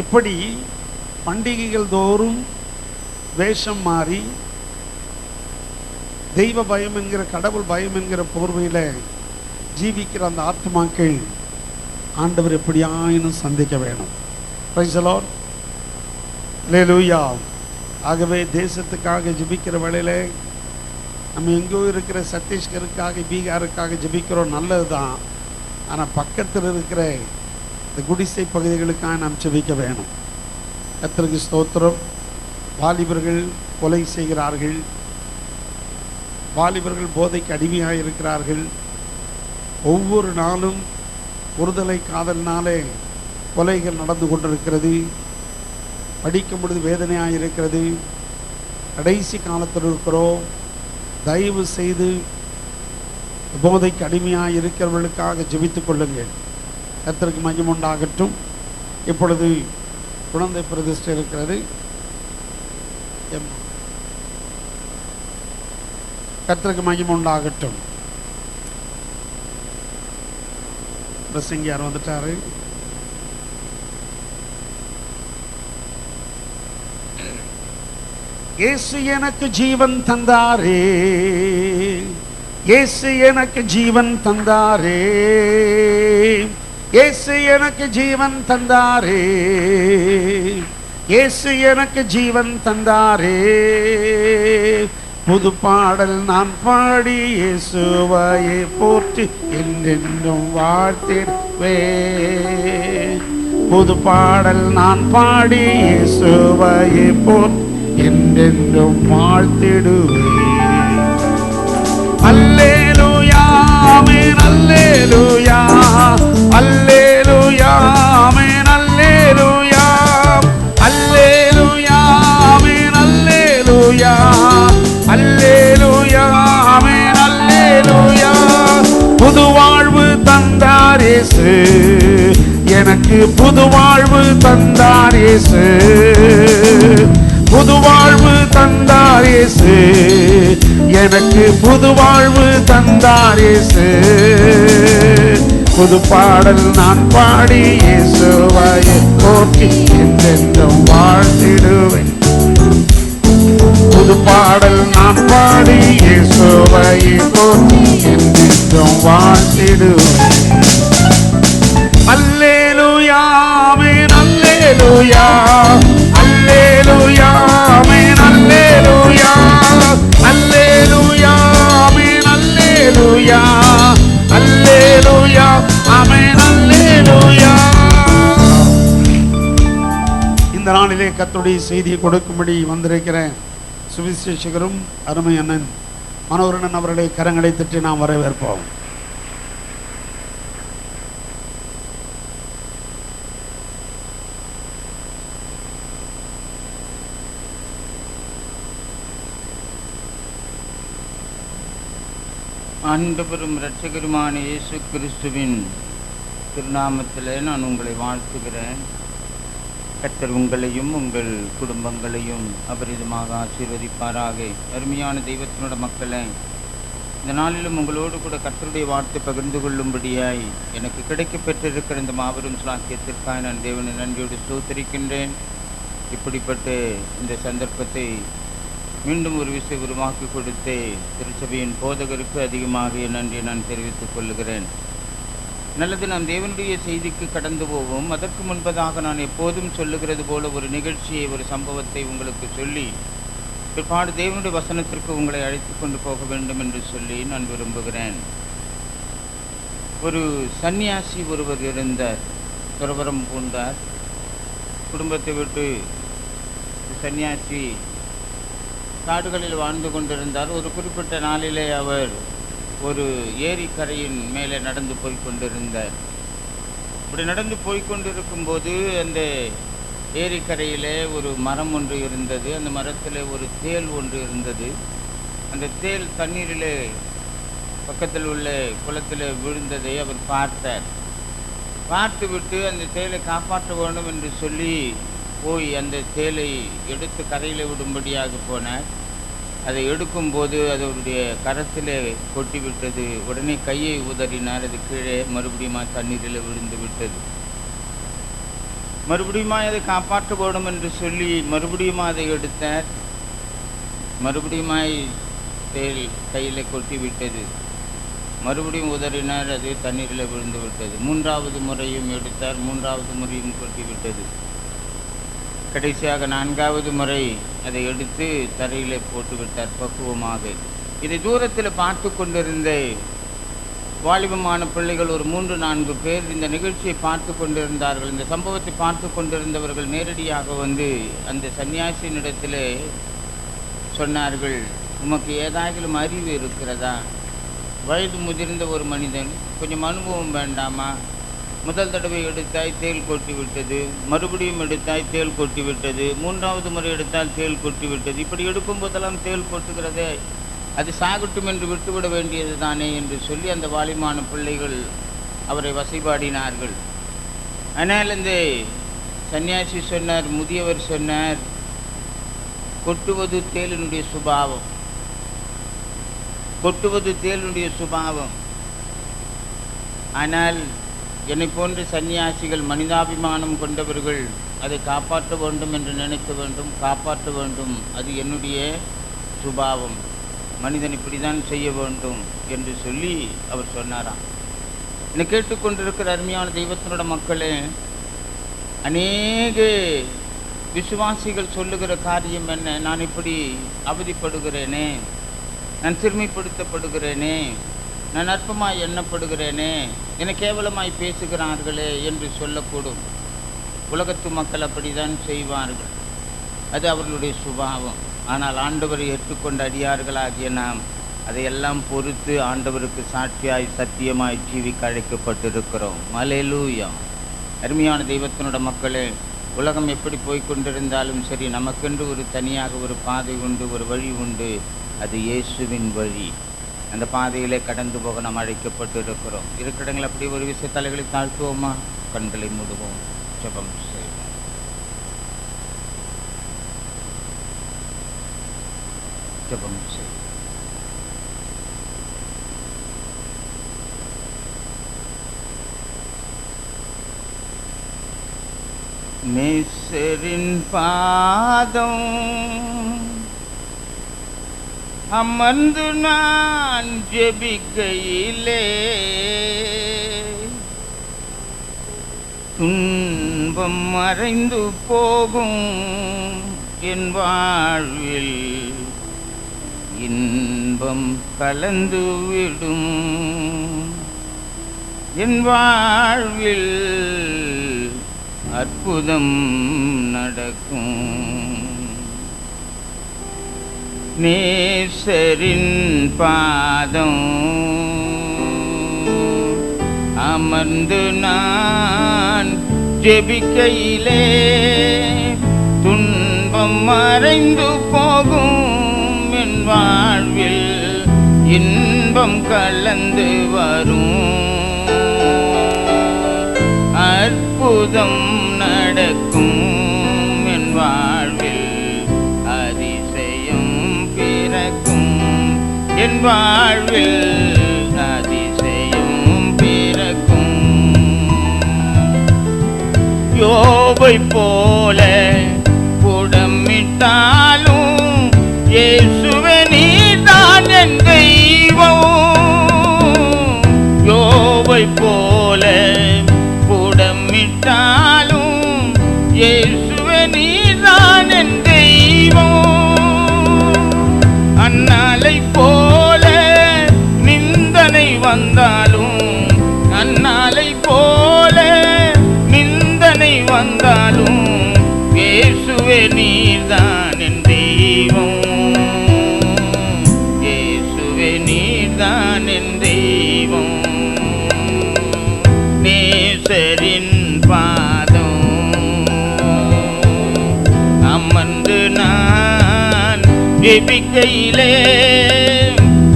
இப்படி பண்டிகைகள் தோறும் வேஷம் மாறி தெய்வ பயம் என்கிற, கடவுள் பயம் என்கிற போர்வையில் ஜீவிக்கிற அந்த ஆத்மாக்கள் ஆண்டவர் எப்படியாயினும் சந்திக்க வேணும். Praise the lord. அல்லேலூயா. ஆகவே தேசத்துக்காக ஜெபிக்கிற வேளையில் நம்ம எங்கோ இருக்கிற சத்தீஸ்கருக்காக, பீகாருக்காக ஜெபிக்கிறோம், நல்லது தான். ஆனால் பக்கத்தில் இருக்கிற இந்த குடிசை பகுதிகளுக்காக நாம் ஜெபிக்க வேணும். கர்த்தருக்கு ஸ்தோத்திரம். வாலிபர்கள் கொலை செய்கிறார்கள், வாலிபர்கள் போதைக்கு அடிமையாக இருக்கிறார்கள். ஒவ்வொரு நாளும் ஒருதலை காதலினாலே கொலைகள் நடந்து கொண்டிருக்கிறது. படிக்கும் பொழுது வேதனையாக இருக்கிறது. கடைசி காலத்தில் இருக்கிறோம். தயவு செய்து போதைக்கு அடிமையாக இருக்கிறவர்களுக்காக ஜெபித்துக் கொள்ளுங்கள். கர்த்தருக்கு மகிமை உண்டாகட்டும். இப்பொழுது குழந்தை பிரதிஷ்டை இருக்கிறது. கர்த்தருக்கு மகிமை உண்டாகட்டும். பிரசங்கியார் வந்துட்டாரு. இயேசு எனக்கு ஜீவன் தந்தாரே, இயேசு எனக்கு ஜீவன் தந்தாரே, இயேசு எனக்கு ஜீவன் தந்தாரே, இயேசு எனக்கு ஜீவன் தந்தாரே. புது பாடல் நான் பாடி இயேசுவையே போற்றி என்றென்றும் வாழ்த்திடுவேன். புது பாடல் நான் பாடி இயேசுவையே போற்றி என்றென்றும் வாழ்த்திடுவேன். அல்லேலூயா ஆமென், அல்லேலூயா, அல்லேலூயா ஆமென், அல்லேலூயா, அல்லேலூயா ஆமென், அல்லேலூயா, அல்லேலூயா ஆமென், அல்லேலூயா. புது வாழ்வு தந்தார் இயேசு, எனக்கு புது வாழ்வு தந்தார் இயேசு, புது வாழ்வு தந்தார் இயேசு, எனக்கு புது வாழ்வு தந்தார் இயேசு. புது பாடல் நான் பாடி இயேசுவையே போற்றி என்றென்றும் வாழ்த்திடுவேன். புது பாடல் நான் பாடி இயேசுவையே போற்றி என்றென்றும் வாழ்த்திடுவேன். அல்லேலூயா ஆமென், அல்லேலூயா, அல்லேலூயா ஆமென், அல்லேலூயா, அல்லேலூயா ஆமென், அல்லேலூயா, அல்லேலூயா ஆமென், அல்லேலூயா. இந்த நாளிலே கர்த்தருடைய செய்தியை கொடுக்கும்படி வந்திருக்கிறேன் சுவிசேஷகரும் அருமை அண்ணன் மனோகரன் அவர்களை கரங்களை தட்டி நாம் வரவேற்போம். ஆண்டவரும் இரட்சகருமான இயேசு கிறிஸ்துவின் திருநாமத்திலே நான் உங்களை வாழ்த்துகிறேன். கர்த்தர் உங்களையும் உங்கள் குடும்பங்களையும் அபரிதமாக ஆசீர்வதிப்பாராக. அருமையான தெய்வத்தினோட மக்களே, இந்த நாளிலும் உங்களோடு கூட கர்த்தருடைய வார்த்தை பகிர்ந்து கொள்ளும்படியாய் எனக்கு கிடைக்கப் பெற்றிருக்கிற இந்த மாபெரும் சாக்கியத்திற்காக நான் தேவனை நன்றியோடு ஸ்தோத்திரிக்கின்றேன். இப்படிப்பட்ட இந்த சந்தர்ப்பத்தை மீண்டும் ஒரு விஷயம் உருவாக்கி கொடுத்து திருச்சபையின் போதகருக்கு அதிகமாக நன்றி நான் தெரிவித்துக் கொள்கிறேன். நல்லது, நாம் தேவனுடைய செய்திக்கு கடந்து போவோம். அதற்கு முன்பதாக நான் எப்போதும் சொல்லுகிறது போல ஒரு நிகழ்ச்சியை, ஒரு சம்பவத்தை உங்களுக்கு சொல்லி பிற்பாடு தேவனுடைய வசனத்திற்கு உங்களை அழைத்து கொண்டு போக வேண்டும் என்று சொல்லி நான் விரும்புகிறேன். ஒரு சன்னியாசி ஒருவர் இருந்தார், துறவரம் பூண்டார். குடும்பத்தை விட்டு சன்னியாசி காடுகளில் வாழ்ந்து கொண்டிருந்தார். ஒரு குறிப்பிட்ட நாளிலே அவர் ஒரு ஏரிக்கரையின் மேலே நடந்து போய் கொண்டிருந்தார். அப்படி நடந்து போய் கொண்டிருக்கும் போது அந்த ஏரிக்கரையிலே ஒரு மரம் ஒன்று இருந்தது. அந்த மரத்தில் ஒரு தேள் ஒன்று இருந்தது. அந்த தேள் தண்ணீரிலே பக்கத்தில் உள்ள குளத்தில் விழுந்ததை அவர் பார்த்தார். பார்த்துவிட்டு அந்த தேளை காப்பாற்ற வேண்டும் என்று சொல்லி போய் அந்த தேளை எடுத்து கரையில் விடும்படியாக போனார். அதை எடுக்கும்போது அது அவருடைய கரத்தில் கொட்டிவிட்டது. உடனே கையை உதறினார். அது கீழே மறுபடியும் தண்ணீரில் விழுந்து விட்டது. மறுபடியும் அதை காப்பாற்ற வேண்டும் என்று சொல்லி மறுபடியும் அதை எடுத்தார். மறுபடியும் தேள் கையில் கொட்டிவிட்டது. மறுபடியும் உதறினார். அது தண்ணீரில் விழுந்து விட்டது. மூன்றாவது முறையும் எடுத்தார். மூன்றாவது முறையும் கொட்டிவிட்டது. கடைசியாக நான்காவது முறை அதை எடுத்து தரையிலே போட்டு விட்டார் பக்குவமாக. இதை தூரத்தில் பார்த்து கொண்டிருந்த வாலிபமான பிள்ளைகள் ஒரு 3-4 பேர் இந்த நிகழ்ச்சியை பார்த்து கொண்டிருந்தார்கள். இந்த சம்பவத்தை பார்த்து கொண்டிருந்தவர்கள் நேரடியாக வந்து அந்த சன்னியாசியினிடத்தில் சொன்னார்கள், உமக்கு ஏதாகிலும் அறிவு இருக்கிறதா? வயது முதிர்ந்த ஒரு மனிதன், கொஞ்சம் அனுபவம் வேண்டாமா? முதல் தடவை எடுத்தாய் தேள் கொட்டி விட்டது, மறுபடியும் எடுத்தாய் தேள் கொட்டி விட்டது, மூன்றாவது முறை எடுத்தால் தேள் கொட்டி விட்டது. இப்படி எடுக்கும் போதெல்லாம் தேள் கொட்டுகிறதே, அது சாகட்டும் என்று விட்டுவிட வேண்டியது தானே என்று சொல்லி அந்த வாலிமான பிள்ளைகள் அவரை வசைபாடினார்கள். ஆனால் இந்த சன்னியாசி சொன்னார், முதியவர் சொன்னார், கொட்டுவது தேளினுடைய சுபாவம், கொட்டுவது தேளினுடைய சுபாவம். ஆனால் என்னை போன்ற சன்னியாசிகள் மனிதாபிமானம் கொண்டவர்கள் அதை காப்பாற்ற வேண்டும் என்று நினைக்க வேண்டும், காப்பாற்ற வேண்டும். அது என்னுடைய சுபாவம், மனிதன் இப்படிதான் செய்ய வேண்டும் என்று சொல்லி அவர் சொன்னாராம். என்னை கேட்டுக்கொண்டிருக்கிற அருமையான தெய்வத்தினோட மக்களே, அநேக விசுவாசிகள் சொல்லுகிற காரியம் என்ன? நான் இப்படி அவதிப்படுகிறேனே, நான் சிறுமைப்படுத்தப்படுகிறேனே, நான் அற்பமாய் எண்ணப்படுகிறேனே, என கேவலமாய் பேசுகிறார்களே என்று சொல்லக்கூடும். உலகத்து மக்கள் அப்படிதான் செய்வார்கள், அது அவர்களுடைய சுபாவம். ஆனால் ஆண்டவரை ஏற்றுக்கொண்ட அடியார்களாகிய நாம் அதையெல்லாம் பொறுத்து ஆண்டவருக்கு சாட்சியாய் சத்தியமாய் ஜீவிக்க அழைக்கப்பட்டிருக்கிறோம். அல்லேலூயா. அருமையான தெய்வத்தினோட மக்களே, உலகம் எப்படி போய்கொண்டிருந்தாலும் சரி, நமக்கென்று ஒரு தனியாக ஒரு பாதை உண்டு, ஒரு வழி உண்டு. அது இயேசுவின் வழி. அந்த பாதையிலே கடந்து போக நாம் அழைக்கப்பட்டு இருக்கிறோம். இருக்கிறடங்கள் அப்படி ஒரு விஷய தலைகளை தாழ்த்துவோமா? கண்களை மூடுவோம், ஜெபம் செய்வோம். ஜெபம் செய்வோம். நேசரின் பாதம் அமர்ந்து நான் ஜெபிக்கையிலே துன்பம் மறைந்து போகும், என் வாழ்வில் இன்பம் கலந்து விடும், என் வாழ்வில் அற்புதம் நடக்கும். நேசரின் பாதம் அமர்ந்து நான் ஜெபிக்கையிலே துன்பம் மறைந்து போகும், என் வாழ்வில் இன்பம் கலந்து வரும், அற்புதம் நடக்கும், என் வாழ்வில் அதிசயம் பிறக்கும், என் வாழ்வில் அதிசயம் பிறக்கும். யோபை போல புடமிட்டாலும் இயேசுவே நீதான் என் தெய்வம். யோபை போல புடமிட்டாலும் இயேசுவே நீதான் என் தெய்வம். அன்னாலை போல நிந்தனை வந்தாலும், அன்னாலை போல நிந்தனை வந்தாலும் இயேசுவே நீதான் என் தெய்வம். இயேசுவே நீதான் என் தெய்வம். நேசரின் பாதம் ஜெபிக்கையிலே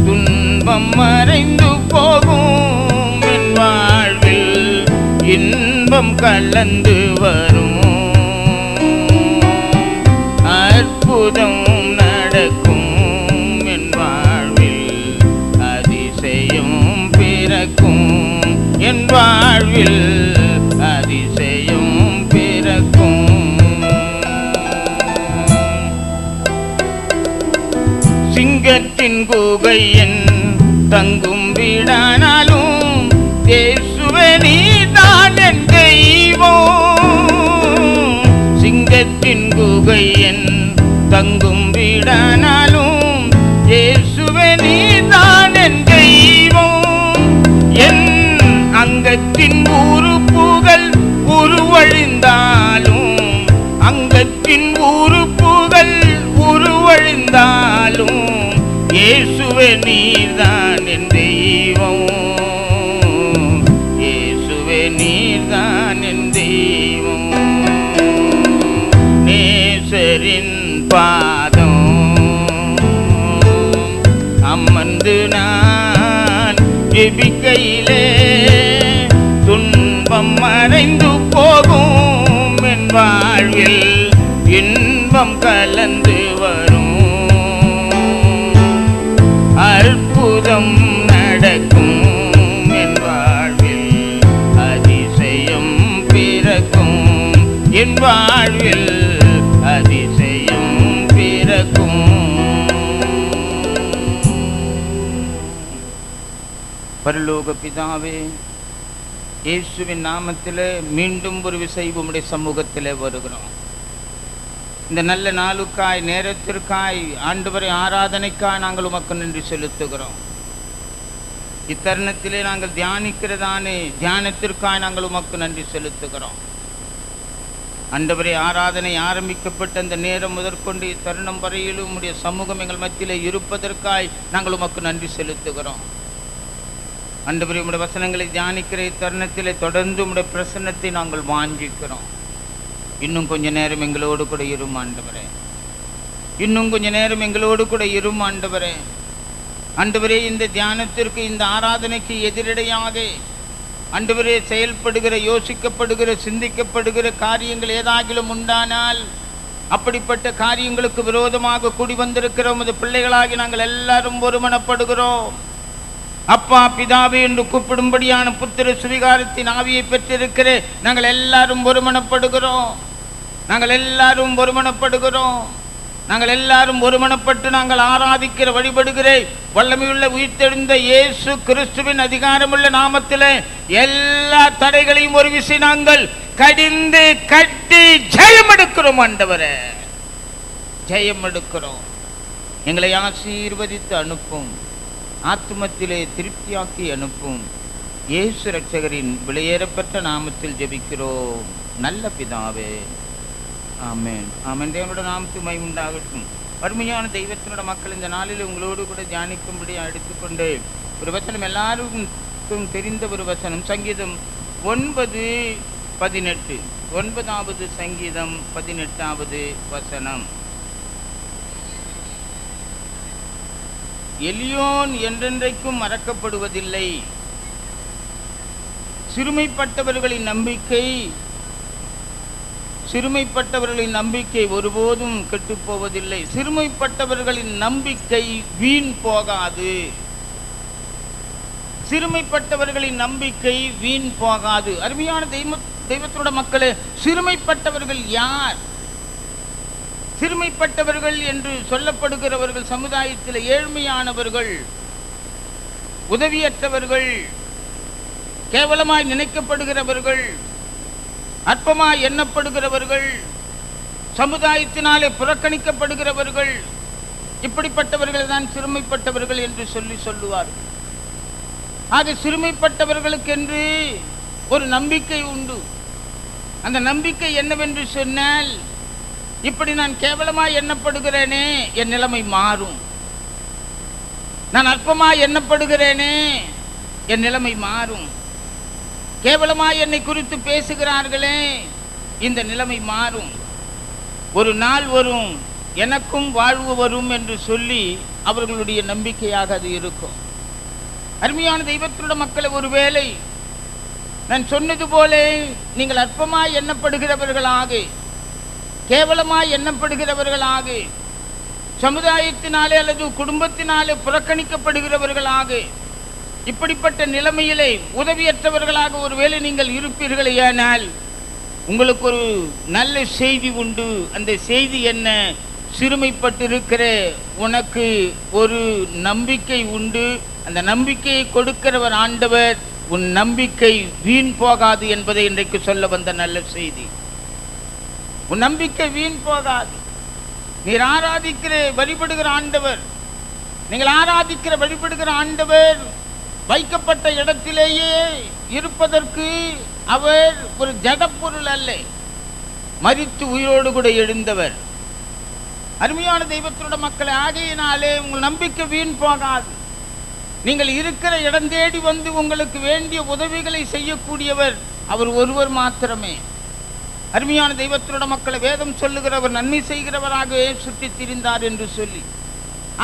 துன்பம் மறைந்து போகும், என் வாழ்வில் இன்பம் கலந்து வரும், அற்புதம் நடக்கும், என் வாழ்வில் அதிசயம் பிறக்கும், என் வாழ்வில் அதிசயம் பிறக்கும். சிங்கத்தின் குகை என் தங்கும் வீடானாலும் இயேசுவே நீதான் என் தெய்வம். சிங்கத்தின் குகை என் தங்கும் வீடானாலும் இயேசுவே நீதான் என் தெய்வம். என் அங்கத்தின் உறுப்புகள் உருவழிந்தாலும், அங்கத்தின் உறுப்புகள் உருவழிந்தாலும் இயேசுவே நீர்தான் என் தெய்வம். இயேசுவே நீர்தான் என் தெய்வம். நேசரின் பாதம் அமர்ந்து நான் ஜெபிக்கையிலே துன்பம் மறைந்து போகும், என் வாழ்வில் இன்பம் கலந்து வரும், அற்புதம் நடக்கும், என் வாழ்வில் அதிசயம் பிறக்கும், என் வாழ்வில் அதிசயம் பிறக்கும். பரலோக பிதாவே, இயேசுவின் நாமத்திலே மீண்டும் ஒரு விசை உம்முடைய சமூகத்திலே வருகிறோம். இந்த நல்ல நாளுக்காய், நேரத்திற்காய், ஆண்டவரை ஆராதனைக்காய் நாங்கள் உமக்கு நன்றி செலுத்துகிறோம். இத்தருணத்திலே நாங்கள் தியானிக்கிறதானே தியானத்திற்காய் நாங்கள் உமக்கு நன்றி செலுத்துகிறோம். ஆண்டவரை ஆராதனை ஆரம்பிக்கப்பட்ட அந்த நேரம் முதற்கொண்டு இத்தருணம் வரையிலும் உம்முடைய சமூகம் எங்கள் மத்தியிலே இருப்பதற்காய் நாங்கள் உமக்கு நன்றி செலுத்துகிறோம். ஆண்டவரே, உம்முடைய வசனங்களை தியானிக்கிற இத்தருணத்திலே தொடர்ந்து உம்முடைய பிரசன்னத்தை நாங்கள் வாஞ்சிக்கிறோம். இன்னும் கொஞ்ச நேரம் எங்களோடு கூட இரும் ஆண்டவரே, இன்னும் கொஞ்ச நேரம் எங்களோடு கூட இரும் ஆண்டவரே. ஆண்டவரே, இந்த தியானத்திற்கு, இந்த ஆராதனைக்கு எதிரடையாக ஆண்டவரே செயல்படுகிற, யோசிக்கப்படுகிற, சிந்திக்கப்படுகிற காரியங்கள் ஏதாகிலும் உண்டானால் அப்படிப்பட்ட காரியங்களுக்கு விரோதமாக கூடி வந்திருக்கிற உமது பிள்ளைகளாகி நாங்கள் எல்லாரும் ஒருமனப்படுகிறோம். அப்பா பிதாவே என்று கூப்பிடும்படியான புத்திர சுவிகாரத்தின் ஆவியை பெற்றிருக்கிற நாங்கள் எல்லாரும் ஒருமனப்படுகிறோம். நாங்கள் எல்லாரும் ஒருமனப்படுகிறோம். நாங்கள் எல்லாரும் ஒருமனப்பட்டு நாங்கள் ஆராதிக்கிற, வழிபடுகிற வல்லமையுள்ள உயிர்த்தெழுந்த இயேசு கிறிஸ்துவின் அதிகாரமுள்ள நாமத்திலே எல்லா தடைகளையும் ஒரு விசை நாங்கள் கடிந்து கட்டி ஜெயம் எடுக்கிறோம். ஆண்டவரே, ஜெயம் எடுக்கிறோம். எங்களை ஆசீர்வதித்து அனுப்பும், ஆத்துமத்திலே திருப்தியாக்கி அனுப்பும். இயேசு இரட்சகரின் விலையேறப்பட்ட நாமத்தில் ஜெபிக்கிறோம் நல்ல பிதாவே, ஆமென். ஆமென். தேவனுடைய நாமத்துக்கு மகிமை உண்டாகட்டும். அருமையான தெய்வத்தினுடைய மக்கள், இந்த நாளில் உங்களோடு கூட தியானிக்கும்படி எடுத்துக்கொண்டு ஒரு வசனம், எல்லாருக்கும் தெரிந்த ஒரு வசனம், சங்கீதம் 9:18. 9வது சங்கீதம் 18வது வசனம். எளியோன் என்றென்றைக்கும் மறக்கப்படுவதில்லை, சிறுமைப்பட்டவர்களின் நம்பிக்கை ஒருபோதும் கெட்டுப் போவதில்லை. சிறுமைப்பட்டவர்களின் நம்பிக்கை வீண் போகாது. சிறுமைப்பட்டவர்களின் நம்பிக்கை வீண் போகாது. அருமையான தெய்வத்தோட மக்களே, சிறுமைப்பட்டவர்கள் யார்? சிறுமைப்பட்டவர்கள் என்று சொல்லப்படுகிறவர்கள் சமுதாயத்தில் ஏழ்மையானவர்கள், உதவியற்றவர்கள், கேவலமாய் நினைக்கப்படுகிறவர்கள், அற்பமாய் எண்ணப்படுகிறவர்கள், சமுதாயத்தினாலே புறக்கணிக்கப்படுகிறவர்கள், இப்படிப்பட்டவர்கள் தான் சிறுமைப்பட்டவர்கள் என்று சொல்லுவார்கள். ஆக சிறுமைப்பட்டவர்களுக்கென்று ஒரு நம்பிக்கை உண்டு. அந்த நம்பிக்கை என்னவென்று சொன்னால், இப்படி நான் கேவலமாய் எண்ணப்படுகிறேனே, என் நிலைமை மாறும். நான் அற்பமாய் எண்ணப்படுகிறேனே, என் நிலைமை மாறும். கேவலமாய் என்னை குறித்து பேசுகிறார்களே, இந்த நிலைமை மாறும். ஒரு நாள் வரும், எனக்கும் வாழ்வு வரும் என்று சொல்லி அவர்களுடைய நம்பிக்கையாக அது இருக்கும். அருமையான தெய்வத்தினுடைய மக்களை, ஒருவேளை நான் சொன்னது போல நீங்கள் அற்பமாய் எண்ணப்படுகிறவர்களாக, கேவலமாய் எண்ணப்படுகிறவர்களாக, சமுதாயத்தினாலே அல்லது குடும்பத்தினாலே புறக்கணிக்கப்படுகிறவர்களாக, இப்படிப்பட்ட நிலைமையிலே உதவியற்றவர்களாக ஒருவேளை நீங்கள் இருப்பீர்களே, ஆனால் உங்களுக்கு ஒரு நல்ல செய்தி உண்டு. அந்த செய்தி என்ன? சிறுமைப்பட்டிருக்கிற உனக்கு ஒரு நம்பிக்கை உண்டு. அந்த நம்பிக்கையை கொடுக்கிறவர் ஆண்டவர். உன் நம்பிக்கை வீண் போகாது என்பதை இன்றைக்கு சொல்ல வந்த நல்ல செய்தி. உன் நம்பிக்கை வீண் போகாது. நீர் ஆராதிக்கிற வழிபடுகிற ஆண்டவர், நீங்கள் ஆராதிக்கிற வழிபடுகிற ஆண்டவர் வைக்கப்பட்ட இடத்திலேயே இருப்பதற்கு அவர் ஒரு ஜடப்பொருள் அல்ல, மரித்து உயிரோடு கூட எழுந்தவர். அருமையான தெய்வத்தினுடைய மக்களை, ஆகையினாலே உங்கள் நம்பிக்கை வீண் போகாது. நீங்கள் இருக்கிற இடம் தேடி வந்து உங்களுக்கு வேண்டிய உதவிகளை செய்யக்கூடியவர் அவர் ஒருவர் மாத்திரமே. அருமையான தெய்வத்தினுடைய மக்களை, வேதம் சொல்லுகிறவர் நன்மை செய்கிறவராகவே சுற்றி திரிந்தார் என்று சொல்லி,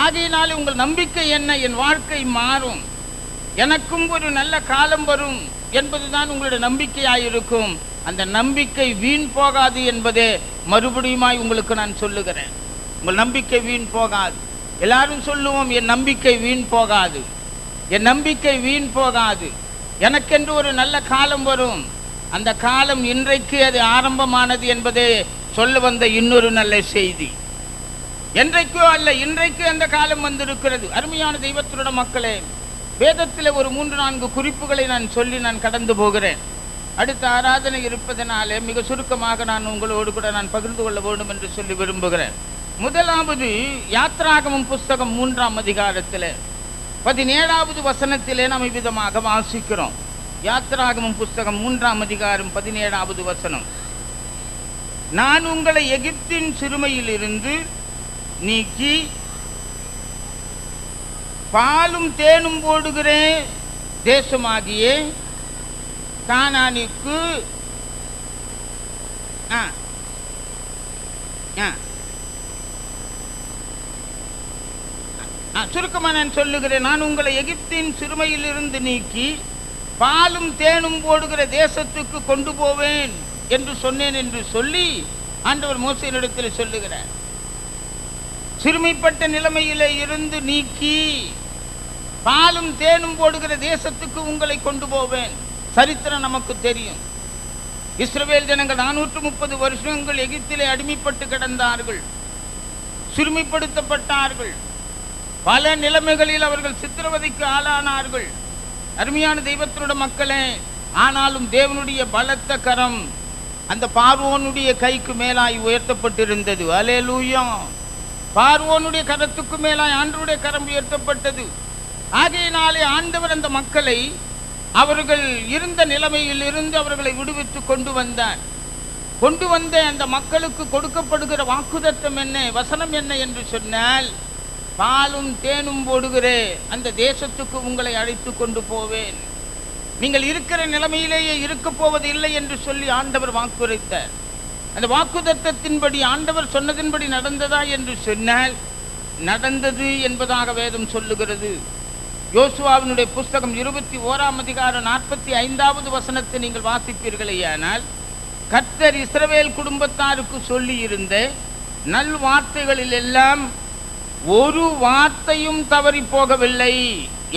ஆகையினாலே உங்கள் நம்பிக்கை என்ன? என் வாழ்க்கை மாறும், எனக்கும் ஒரு நல்ல காலம் வரும் என்பதுதான் உங்களுடைய நம்பிக்கையாயிருக்கும். அந்த நம்பிக்கை வீண் போகாது என்பதே மறுபடியுமாய் உங்களுக்கு நான் சொல்லுகிறேன். உங்கள் நம்பிக்கை வீண் போகாது. எல்லாரும் சொல்லுவோம், என் நம்பிக்கை வீண் போகாது, என் நம்பிக்கை வீண் போகாது, எனக்கென்று ஒரு நல்ல காலம் வரும். அந்த காலம் இன்றைக்கு அது ஆரம்பமானது என்பதே சொல்ல வந்த இன்னொரு நல்ல செய்தி. என்றைக்கோ அல்ல, இன்றைக்கு அந்த காலம் வந்திருக்கிறது. அருமையான தெய்வத்தினுடைய மக்களே, வேதத்தில் ஒரு 3-4 குறிப்புகளை நான் சொல்லி நான் கடந்து போகிறேன். அடுத்த ஆராதனை இருப்பதனாலே மிக சுருக்கமாக நான் உங்களோடு கூட நான் பகிர்ந்து கொள்ள வேண்டும் என்று சொல்லி விரும்புகிறேன். முதலாவது, யாத்ராகமம் புஸ்தகம் 3ஆம் அதிகாரத்தில் 17வது வசனத்திலே நாம் இவ்விதமாக வாசிக்கிறோம். யாத்ராகமம் புஸ்தகம் 3ஆம் அதிகாரம் 17வது வசனம். நான் உங்களை எகிப்தின் சிறுமையிலிருந்து நீக்கி பாலும் தேனும் ஓடுகிற தேசமாகிய கானானுக்கு சுருக்கமாக நான் சொல்லுகிறேன். நான் உங்களை எகிப்தின் சிறுமையிலிருந்து நீக்கி பாலும் தேனும் ஓடுகிற தேசத்துக்கு கொண்டு போவேன் என்று சொன்னேன் என்று சொல்லி ஆண்டவர் மோசேயினிடத்தில் சொல்லுகிறார். சிறுமைப்பட்ட நிலைமையிலே இருந்து நீக்கி பாலும் தேனும் போடுகிற தேசத்துக்கு உங்களை கொண்டு போவேன். சரித்திரம் நமக்கு தெரியும். இஸ்ரவேல் ஜனங்கள் 430 வருஷங்கள் எகிப்திலே அடிமைப்பட்டு கிடந்தார்கள், சிறுமைப்படுத்தப்பட்டார்கள், பல நிலைமைகளில் அவர்கள் சித்திரவதைக்கு ஆளானார்கள். அருமையான தெய்வத்தினுடைய மக்களே, ஆனாலும் தேவனுடைய பலத்த கரம் அந்த பார்வோனுடைய கைக்கு மேலாய் உயர்த்தப்பட்டிருந்தது. அல்லேலூயா! பார்வோனுடைய கரத்துக்கு மேலாய் ஆண்டவருடைய கரம் உயர்த்தப்பட்டது. ஆகையினாலே ஆண்டவர் அந்த மக்களை அவர்கள் இருந்த நிலைமையில் இருந்து அவர்களை விடுவித்து கொண்டு வந்தார். கொண்டு வந்த அந்த மக்களுக்கு கொடுக்கப்படுகிற வாக்குத்தத்தம் என்ன, வசனம் என்ன என்று சொன்னால், பாலும் தேனும் போடுகிற அந்த தேசத்துக்கு உங்களை அழைத்து கொண்டு போவேன். நீங்கள் இருக்கிற நிலைமையிலேயே இருக்க போவது இல்லை என்று சொல்லி ஆண்டவர் வாக்குரைத்தார். அந்த வாக்குத்தத்தத்தின்படி ஆண்டவர் சொன்னதின்படி நடந்ததா என்று சொன்னால் நடந்தது என்பதாக வேதம் சொல்லுகிறது. யோசுவாவினுடைய புஸ்தகம் 21ஆம் அதிகாரம் 45வது வசனத்தை நீங்கள் வாசிப்பீர்களேயானால், கர்த்தர் இஸ்ரவேல் குடும்பத்தாருக்கு சொல்லி இருந்த நல் வார்த்தைகளில் எல்லாம் ஒரு வார்த்தையும் தவறி போகவில்லை,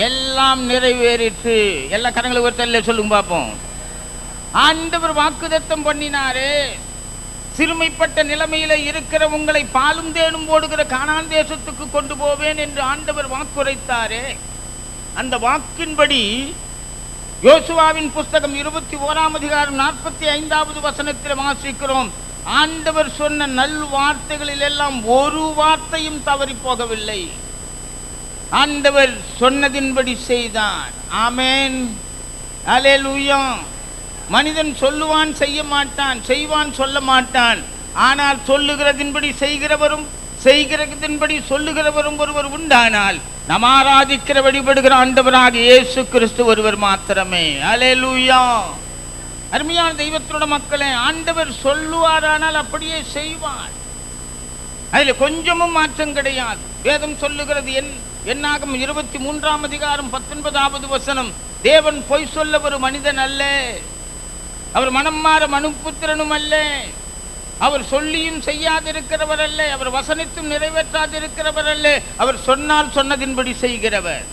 எல்லாம் நிறைவேறிற்று. எல்லா கரங்களை ஒருத்தல்ல சொல்லுங்க பார்ப்போம். ஆண்டவர் வாக்குத்தத்தம் பண்ணினாரே, சிறுமைப்பட்ட நிலைமையில இருக்கிற உங்களை பாலும் தேனும் ஓடுகிற கானான் தேசத்துக்கு கொண்டு போவேன் என்று ஆண்டவர் வாக்குரைத்தாரே, அந்த வாக்கின்படி யோசுவாவின் புஸ்தகம் 21ஆம் அதிகாரம் 45வது வசனத்தில் வாசிக்கிறோம். ஆண்டவர் சொன்ன நல் வார்த்தைகளில் எல்லாம் ஒரு வார்த்தையும் தவறி போகவில்லை. ஆண்டவர் சொன்னதின்படி செய்தான். ஆமென், அல்லேலூயா. மனிதன் சொல்லுவான், செய்ய மாட்டான், செய்வான், சொல்ல மாட்டான். ஆனால் சொல்லுகிறதின்படி செய்கிறவரும் செய்கிறதின்படி சொல்லுகிறவரும் ஒருவர் உண்டானால் நாம் ஆராதிக்கிற வழிபடுகிற ஆண்டவராக இயேசு கிறிஸ்து ஒருவர் மாத்திரமே. அல்லேலூயா. அருமையான தெய்வத்தினுடைய மக்களே, ஆண்டவர் சொல்லுவாரானால் அப்படியே செய்வார். அதுல கொஞ்சமும் மாற்றம் கிடையாது. வேதம் சொல்லுகிறது, என்னாகும் 23ஆம் அதிகாரம் 19வது வசனம், தேவன் பொய் சொல்ல ஒரு மனிதன் அல்ல, அவர் மனம் மாற மனுபுத்திரனும் அல்ல, அவர் சொல்லியும் செய்யாதிருக்கிறவர் அல்ல, அவர் வசனித்தும் நிறைவேற்றாதிருக்கிறவர் அல்ல, அவர் சொன்னால் சொன்னதின்படி செய்கிறவர்.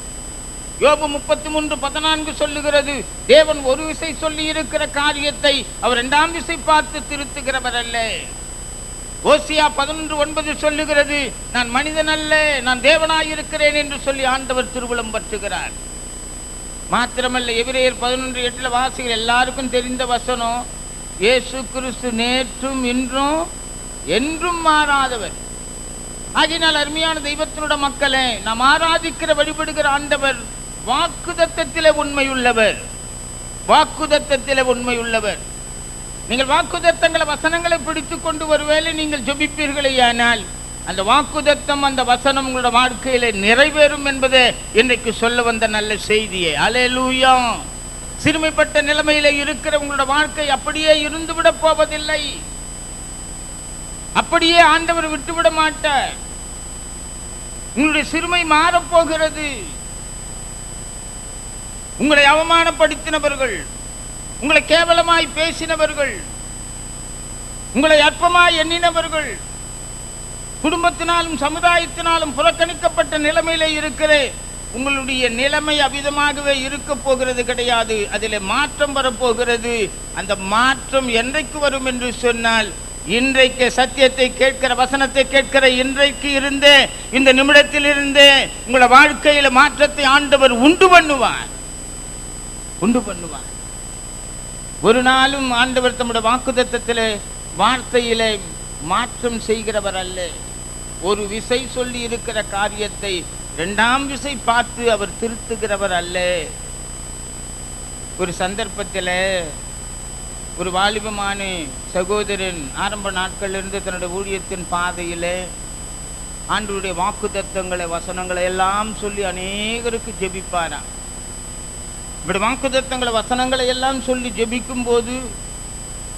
யோபு 33:14 சொல்லுகிறது, தேவன் ஒரு விசை சொல்லி இருக்கிற காரியத்தை அவர் 2ஆம் விசை பார்த்து திருத்துகிறவர் அல்ல. ஓசியா 11:9 சொல்லுகிறது, நான் மனிதன் அல்ல, நான் தேவனாயிருக்கிறேன் என்று சொல்லி ஆண்டவர் திருவுளம் பற்றுகிறார். மாத்திரமல்ல, எபிரேயர் 11:8 வாசிகள் எல்லாருக்கும் தெரிந்த வசனம், இயேசு கிறிஸ்து நேற்றும் இன்றும் என்றும் மாறாதவர். ஆகினால் அருமையான தெய்வத்தினுடைய மக்களே, நாம் ஆராதிக்கிற வழிபடுகிற ஆண்டவர் வாக்குதத்தத்திலே உண்மையுள்ளவர். வாக்குதத்தத்திலே உண்மையுள்ளவர். நீங்கள் வாக்குதத்தங்களை வசனங்களை பிடித்துக் கொண்டு ஒருவேளை நீங்கள் ஜெபிப்பீர்களே, ஆனால் அந்த வாக்குதத்தம் அந்த வசனம் உங்களோட வாழ்க்கையில நிறைவேறும் என்பதை இன்றைக்கு சொல்ல வந்த நல்ல செய்தியே. அல்லேலூயா. சிறுமைப்பட்ட நிலைமையில இருக்கிற உங்களோட வாழ்க்கை அப்படியே இருந்து விட போவதில்லை. அப்படியே ஆண்டவர் விட்டுவிட மாட்டார். உங்களுடைய சிறுமை மாறப்போகிறது. உங்களை அவமானப்படுத்தினவர்கள், உங்களை கேவலமாய் பேசினவர்கள், உங்களை அற்பமாய் எண்ணினவர்கள், குடும்பத்தினாலும் சமுதாயத்தினாலும் புறக்கணிக்கப்பட்ட நிலைமையில இருக்கிற உங்களுடைய நிலைமை அவ்விதமாகவே இருக்க போகிறது கிடையாது. அதில் மாற்றம் வரப்போகிறது. அந்த மாற்றம் என்றைக்கு வரும் என்று சொன்னால், இன்றைக்கு சத்தியத்தை கேட்கிற, வசனத்தை கேட்கிற இன்றைக்கு இருந்தே, இந்த நிமிடத்தில் இருந்தே உங்களோட வாழ்க்கையில மாற்றத்தை ஆண்டவர் உண்டு பண்ணுவார். ஒரு நாளும் ஆண்டவர் தம்முடைய வாக்குத்தத்தத்திலே வார்த்தையிலே மாற்றம் செய்கிறவர் அல்ல. ஒரு விசை சொல்லி இருக்கிற காரியத்தை 2ஆம் விசை பார்த்து அவர் திருத்துகிறவர் அல்ல. ஒரு சந்தர்ப்பத்தில் ஒரு வாலிபமான சகோதரன் ஆரம்ப நாட்களிலிருந்து தன்னுடைய ஊழியத்தின் பாதையிலே ஆண்டவருடைய வாக்குத்தத்தங்களை வசனங்களை எல்லாம் சொல்லி அநேகருக்கு ஜெபிப்பாராம். இப்படி வாக்குத்தத்தங்களை வசனங்களை எல்லாம் சொல்லி ஜெபிக்கும் போது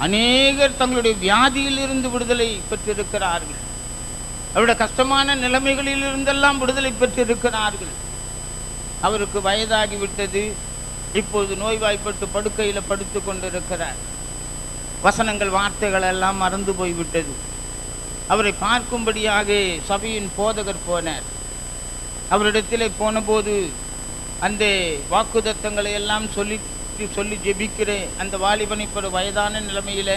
அநேகர் தங்களுடைய வியாதியிலிருந்து விடுதலை பெற்றிருக்கிறார்கள். அவருடைய கஷ்டமான நிலைமைகளில் இருந்தெல்லாம் விடுதலை பெற்றிருக்கிறார்கள். அவருக்கு வயதாகிவிட்டது. இப்போது நோய்வாய்ப்பட்டு படுக்கையில் படுத்து கொண்டிருக்கிறார். வசனங்கள் வார்த்தைகள் எல்லாம் மறந்து போய்விட்டது. அவரை பார்க்கும்படியாக சபையின் போதகர் போனார். அவரிடத்திலே போன போது அந்த வாக்குத்தத்தங்களை எல்லாம் சொல்லி ஜெபிக்கிறேன். அந்த வாலிபன் இப்ப வயதான நிலைமையில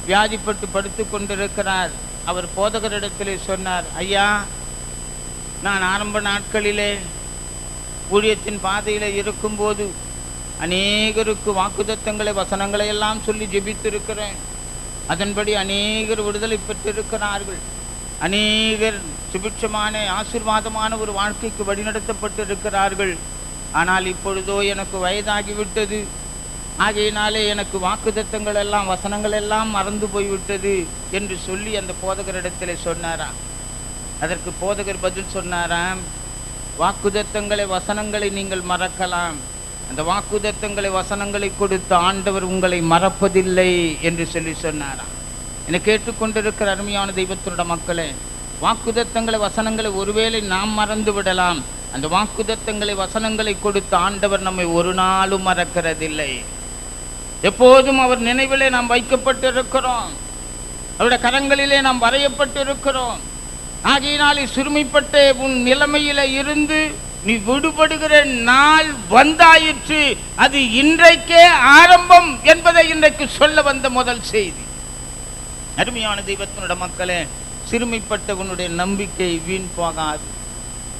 வியாதிப்பட்டு படுத்து கொண்டிருக்கிறார். அவர் போதகரிடத்திலே சொன்னார், ஐயா, நான் ஆரம்ப நாட்களிலே ஊழியத்தின் பாதையில இருக்கும்போது அநேகருக்கு வாக்குத்தத்தங்களை வசனங்களை எல்லாம் சொல்லி ஜெபித்திருக்கிறேன். அதன்படி அநேகர் விடுதலை பெற்றிருக்கிறார்கள். அநேகர் சுபிட்சமான ஆசீர்வாதமான ஒரு வாழ்க்கைக்கு வழிநடத்தப்பட்டு இருக்கிறார்கள். ஆனால் இப்பொழுதோ எனக்கு வயதாகிவிட்டது. ஆகையினாலே எனக்கு வாக்குத்தத்தங்கள் எல்லாம் வசனங்கள் எல்லாம் மறந்து போய்விட்டது என்று சொல்லி அந்த போதகரிடத்திலே சொன்னாராம். அதற்கு போதகர் பதில் சொன்னாராம், வாக்குத்தத்தங்களை வசனங்களை நீங்கள் மறக்கலாம், அந்த வாக்குத்தத்தங்களை வசனங்களை கொடுத்த ஆண்டவர் உங்களை மறப்பதில்லை என்று சொல்லி சொன்னாராம். என்னை கேட்டுக்கொண்டிருக்கிற அருமையான தெய்வத்தினுடைய மக்களே, வாக்குத்தத்தங்களை வசனங்களை ஒருவேளை நாம் மறந்து விடலாம். அந்த வாக்குத்தத்தங்களை வசனங்களை கொடுத்த ஆண்டவர் நம்மை ஒரு நாளும் மறக்கிறதில்லை. எப்போதும் அவர் நினைவிலே நாம் வைக்கப்பட்டிருக்கிறோம். அவருடைய கரங்களிலே நாம் வரையப்பட்டிருக்கிறோம். ஆகையினாலே சிறுமைப்பட்ட உன் நிலைமையில இருந்து நீ விடுபடுகிற நாள் வந்தாயிற்று. அது இன்றைக்கே ஆரம்பம் என்பதை இன்றைக்கு சொல்ல வந்த முதல் செய்தி. அருமையான தெய்வத்தினுடைய மக்களே, சிறுமைப்பட்ட உன்னுடைய நம்பிக்கை வீண் போகாது.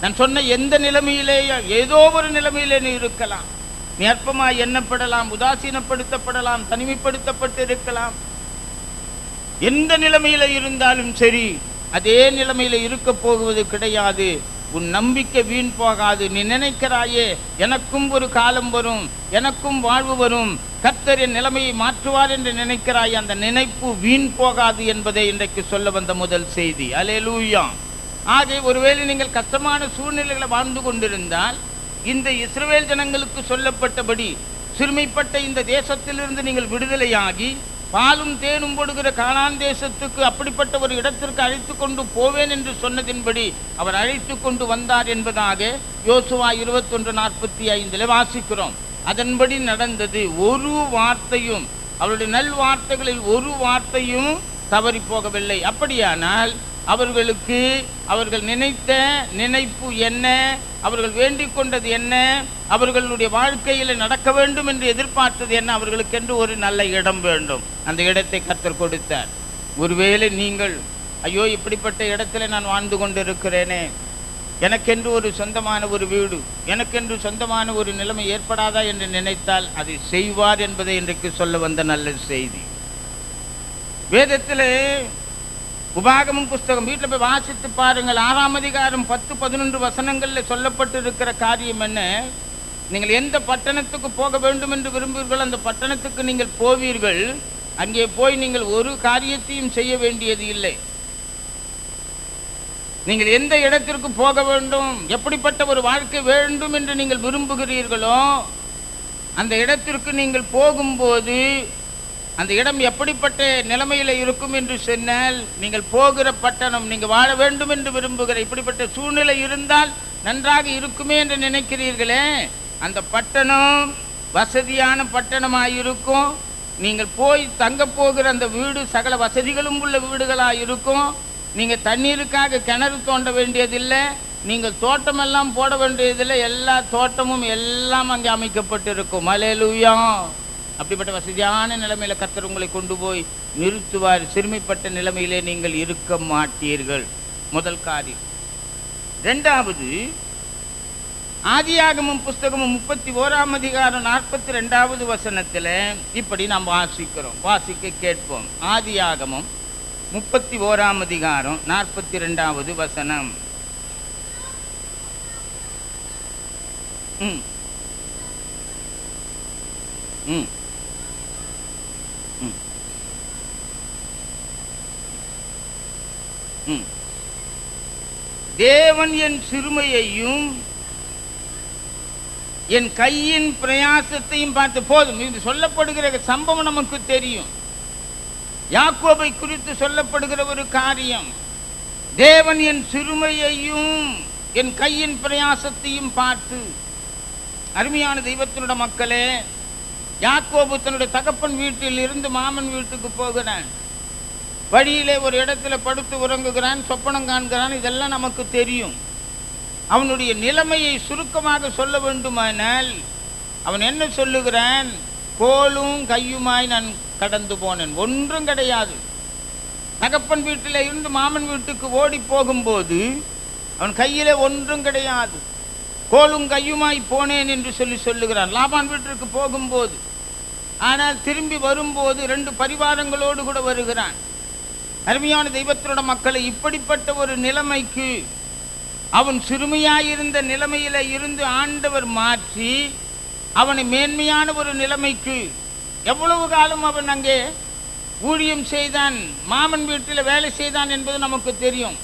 நான் சொன்ன எந்த நிலைமையிலேயே, ஏதோ ஒரு நிலைமையிலே நீ இருக்கலாம். நீ அற்பமாய் எண்ணப்படலாம், உதாசீனப்படுத்தப்படலாம், தனிமைப்படுத்தப்பட்டு இருக்கலாம். எந்த நிலைமையில இருந்தாலும் சரி, அதே நிலைமையில இருக்க போகுவது கிடையாது. உன் நம்பிக்கை வீண் போகாது. நீ நினைக்கிறாயே, எனக்கும் ஒரு காலம் வரும், எனக்கும் வாழ்வு வரும், கர்த்தர் என் நிலைமையை மாற்றுவார் என்று நினைக்கிறாய். அந்த நினைப்பு வீண் போகாது என்பதை இன்றைக்கு சொல்ல வந்த முதல் செய்தி. அல்லேலூயா. ஆகவே ஒருவேளை நீங்கள் கஷ்டமான சூழ்நிலைகளை வாழ்ந்து கொண்டிருந்தால், இந்த இஸ்ரவேல் ஜனங்களுக்கு சொல்லப்பட்டபடி சிறுமைப்பட்ட இந்த தேசத்திலிருந்து நீங்கள் விடுதலையாகி பாலும் தேனும் போடுகிற கானான் தேசத்துக்கு அப்படிப்பட்ட ஒரு இடத்திற்கு அழைத்து கொண்டு போவேன் என்று சொன்னதின்படி அவர் அழைத்து கொண்டு வந்தார் என்பதாக யோசுவா 21:45 வாசிக்கிறோம். அதன்படி நடந்தது. ஒரு வார்த்தையும், அவருடைய நல் வார்த்தைகளில் ஒரு வார்த்தையும் தவறி போகவில்லை. அப்படியானால் அவர்கள் நினைத்த நினைப்பு என்ன, அவர்கள் வேண்டிக் கொண்டது என்ன, அவர்களுடைய வாழ்க்கையில் நடக்க வேண்டும் என்று எதிர்பார்த்தது என்ன, அவர்களுக்கென்று ஒரு நல்ல இடம் வேண்டும். அந்த இடத்தை கர்த்தர் கொடுத்தார். ஒருவேளை நீங்கள் ஐயோ இப்படிப்பட்ட இடத்துல நான் வாழ்ந்து கொண்டிருக்கிறேனே, எனக்கென்று ஒரு சொந்தமான ஒரு வீடு, எனக்கென்று சொந்தமான ஒரு நிலைமை ஏற்படாதா என்று நினைத்தால் அதை செய்வார் என்பதை இன்றைக்கு சொல்ல வந்த நல்ல செய்தி. வேதத்தில் உபாகமம் புஸ்தகம் வீட்டில் போய் வாசித்து பாருங்கள். 6ஆம் அதிகாரம் 10-11 வசனங்களில் சொல்லப்பட்டிருக்கிற காரியம் என்ன? நீங்கள் எந்த பட்டணத்துக்கு போக வேண்டும் என்று விரும்புவீர்கள் அந்த பட்டணத்துக்கு நீங்கள் போவீர்கள். அங்கே போய் நீங்கள் ஒரு காரியத்தையும் செய்ய வேண்டியது இல்லை. நீங்கள் எந்த இடத்திற்கு போக வேண்டும், எப்படிப்பட்ட ஒரு வாழ்க்கை வேண்டும் என்று நீங்கள் விரும்புகிறீர்களோ அந்த இடத்திற்கு நீங்கள் போகும்போது அந்த இடம் எப்படிப்பட்ட நிலைமையில் இருக்கும் என்று சொன்னால், நீங்கள் போகிற பட்டணம், நீங்கள் வாழ வேண்டும் என்று விரும்புகிற இப்படிப்பட்ட சூழ்நிலை இருந்தால் நன்றாக இருக்குமே என்று நினைக்கிறீர்களே, அந்த பட்டணம் வசதியான பட்டணமாயிருக்கும். நீங்கள் போய் தங்க போகிற அந்த வீடு சகல வசதிகளும் உள்ள வீடுகளாக இருக்கும். நீங்கள் தண்ணீருக்காக கிணறு தோண்ட வேண்டியதில்லை, நீங்கள் தோட்டமெல்லாம் போட வேண்டியதில்லை, எல்லா தோட்டமும் எல்லாம் அங்கே அமைக்கப்பட்டிருக்கும். அல்லேலூயா! அப்படிப்பட்ட வசதியான நிலைமையில கர்த்தர் உங்களை கொண்டு போய் நிறுத்துவார். சிறுமைப்பட்ட நிலைமையிலே நீங்கள் இருக்க மாட்டீர்கள். முதல் காரியம். இரண்டாவது, ஆதியாகமம் புஸ்தகமும் 31ஆம் அதிகாரம் 42வது வசனத்தில் இப்படி நாம் வாசிக்கிறோம். வாசிக்க கேட்போம். ஆதியாகமம் 31ஆம் அதிகாரம் 42வது வசனம். தேவன் என் சிறுமையையும் என் கையின் பிரயாசத்தையும் பார்த்து, போதும். இது சொல்லப்படுகிற சம்பவம் நமக்கு தெரியும். யாக்கோபை குறித்து சொல்லப்படுகிற ஒரு காரியம். தேவன் என் சிறுமையையும் என் கையின் பிரயாசத்தையும் பார்த்து. அருமையான தெய்வத்தினுடைய மக்களே, யாக்கோபு தன்னுடைய தகப்பன் வீட்டில் இருந்து மாமன் வீட்டுக்கு போகிறான். வழியிலே ஒரு இடத்துல படுத்து உறங்குகிறான், சொப்பனம் காண்கிறான். இதெல்லாம் நமக்கு தெரியும். அவனுடைய நிலைமையை சுருக்கமாக சொல்ல வேண்டுமானால் அவன் என்ன சொல்லுகிறான்? கோலும் கையுமாய் நான் கடந்து போனேன், ஒன்றும் கிடையாது. தகப்பன் வீட்டில் இருந்து மாமன் வீட்டுக்கு ஓடி போகும்போது அவன் கையிலே ஒன்றும் கிடையாது. கோலும் கையுமாய் போனேன் என்று சொல்லுகிறான் லாபான் வீட்டிற்கு போகும்போது. ஆனால் திரும்பி வரும்போது 2 பரிவாரங்களோடு கூட வருகிறான். அருமையான தெய்வத்தினோட மக்களை, இப்படிப்பட்ட ஒரு நிலைமைக்கு, அவன் சிறுமையாயிருந்த நிலைமையில இருந்து ஆண்டவர் மாற்றி அவனை மேன்மையான ஒரு நிலைமைக்கு, எவ்வளவு காலம் அவன் அங்கே ஊழியம் செய்தான், மாமன் வீட்டில் வேலை செய்தான் என்பது நமக்கு தெரியும்.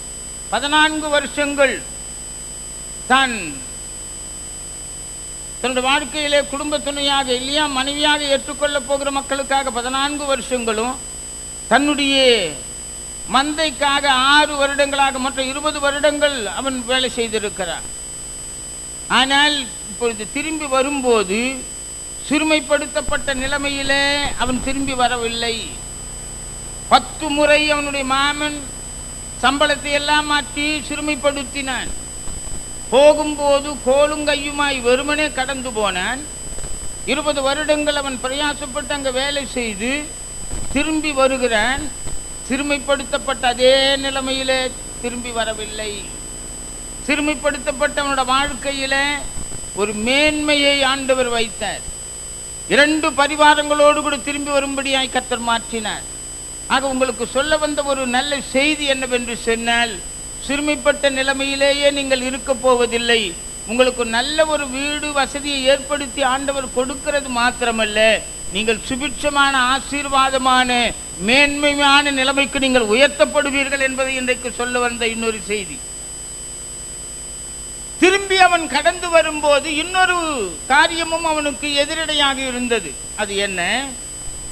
14 வருஷங்கள் தன்னுடைய வாழ்க்கையிலே குடும்ப துணையாக இல்லையா மனைவியாக ஏற்றுக்கொள்ள போகிற மக்களுக்காக 14 வருஷங்களும், தன்னுடைய மந்தைக்காக 6 வருடங்களாக மற்ற 20 வருடங்கள் அவன் வேலை செய்திருக்கிறான். ஆனால் இப்பொழுது திரும்பி வரும்போது சிறுமைப்படுத்தப்பட்ட நிலைமையிலே அவன் திரும்பி வரவில்லை. 10 முறை அவனுடைய மாமன் சம்பளத்தை எல்லாம் மாற்றி சிறுமைப்படுத்தினான். போகும்போது கோலுங்கையுமாய் வெறுமனே கடந்து போனான். 20 வருடங்கள் அவன் பிரயாசப்பட்டு அங்கே வேலை செய்து திரும்பி வருகிறான். சிறுமைப்படுத்தப்பட்ட அதே நிலைமையிலே திரும்பி வரவில்லை. சிறுமைப்படுத்தப்பட்ட அவனோட வாழ்க்கையில ஒரு மேன்மையை ஆண்டவர் வைத்தார். 2 பரிவாரங்களோடு கூட திரும்பி வரும்படியாய் கர்த்தர் மாற்றினார். ஆக உங்களுக்கு சொல்ல வந்த ஒரு நல்ல செய்தி என்னவென்று சொன்னால், சிறுமைப்பட்ட நிலைமையிலேயே நீங்கள் இருக்க போவதில்லை. உங்களுக்கு நல்ல ஒரு வீடு வசதியை ஏற்படுத்தி ஆண்டவர் கொடுக்கிறது மாத்திரமல்ல, நீங்கள் சுபிட்சமான ஆசீர்வாதமான மேன்மையான நிலைமைக்கு நீங்கள் உயர்த்தப்படுவீர்கள் என்பதை இன்றைக்கு சொல்ல வந்த இன்னொரு செய்தி. திரும்பி அவன் கடந்து வரும்போது இன்னொரு காரியமும் அவனுக்கு எதிரடையாக இருந்தது. அது என்ன?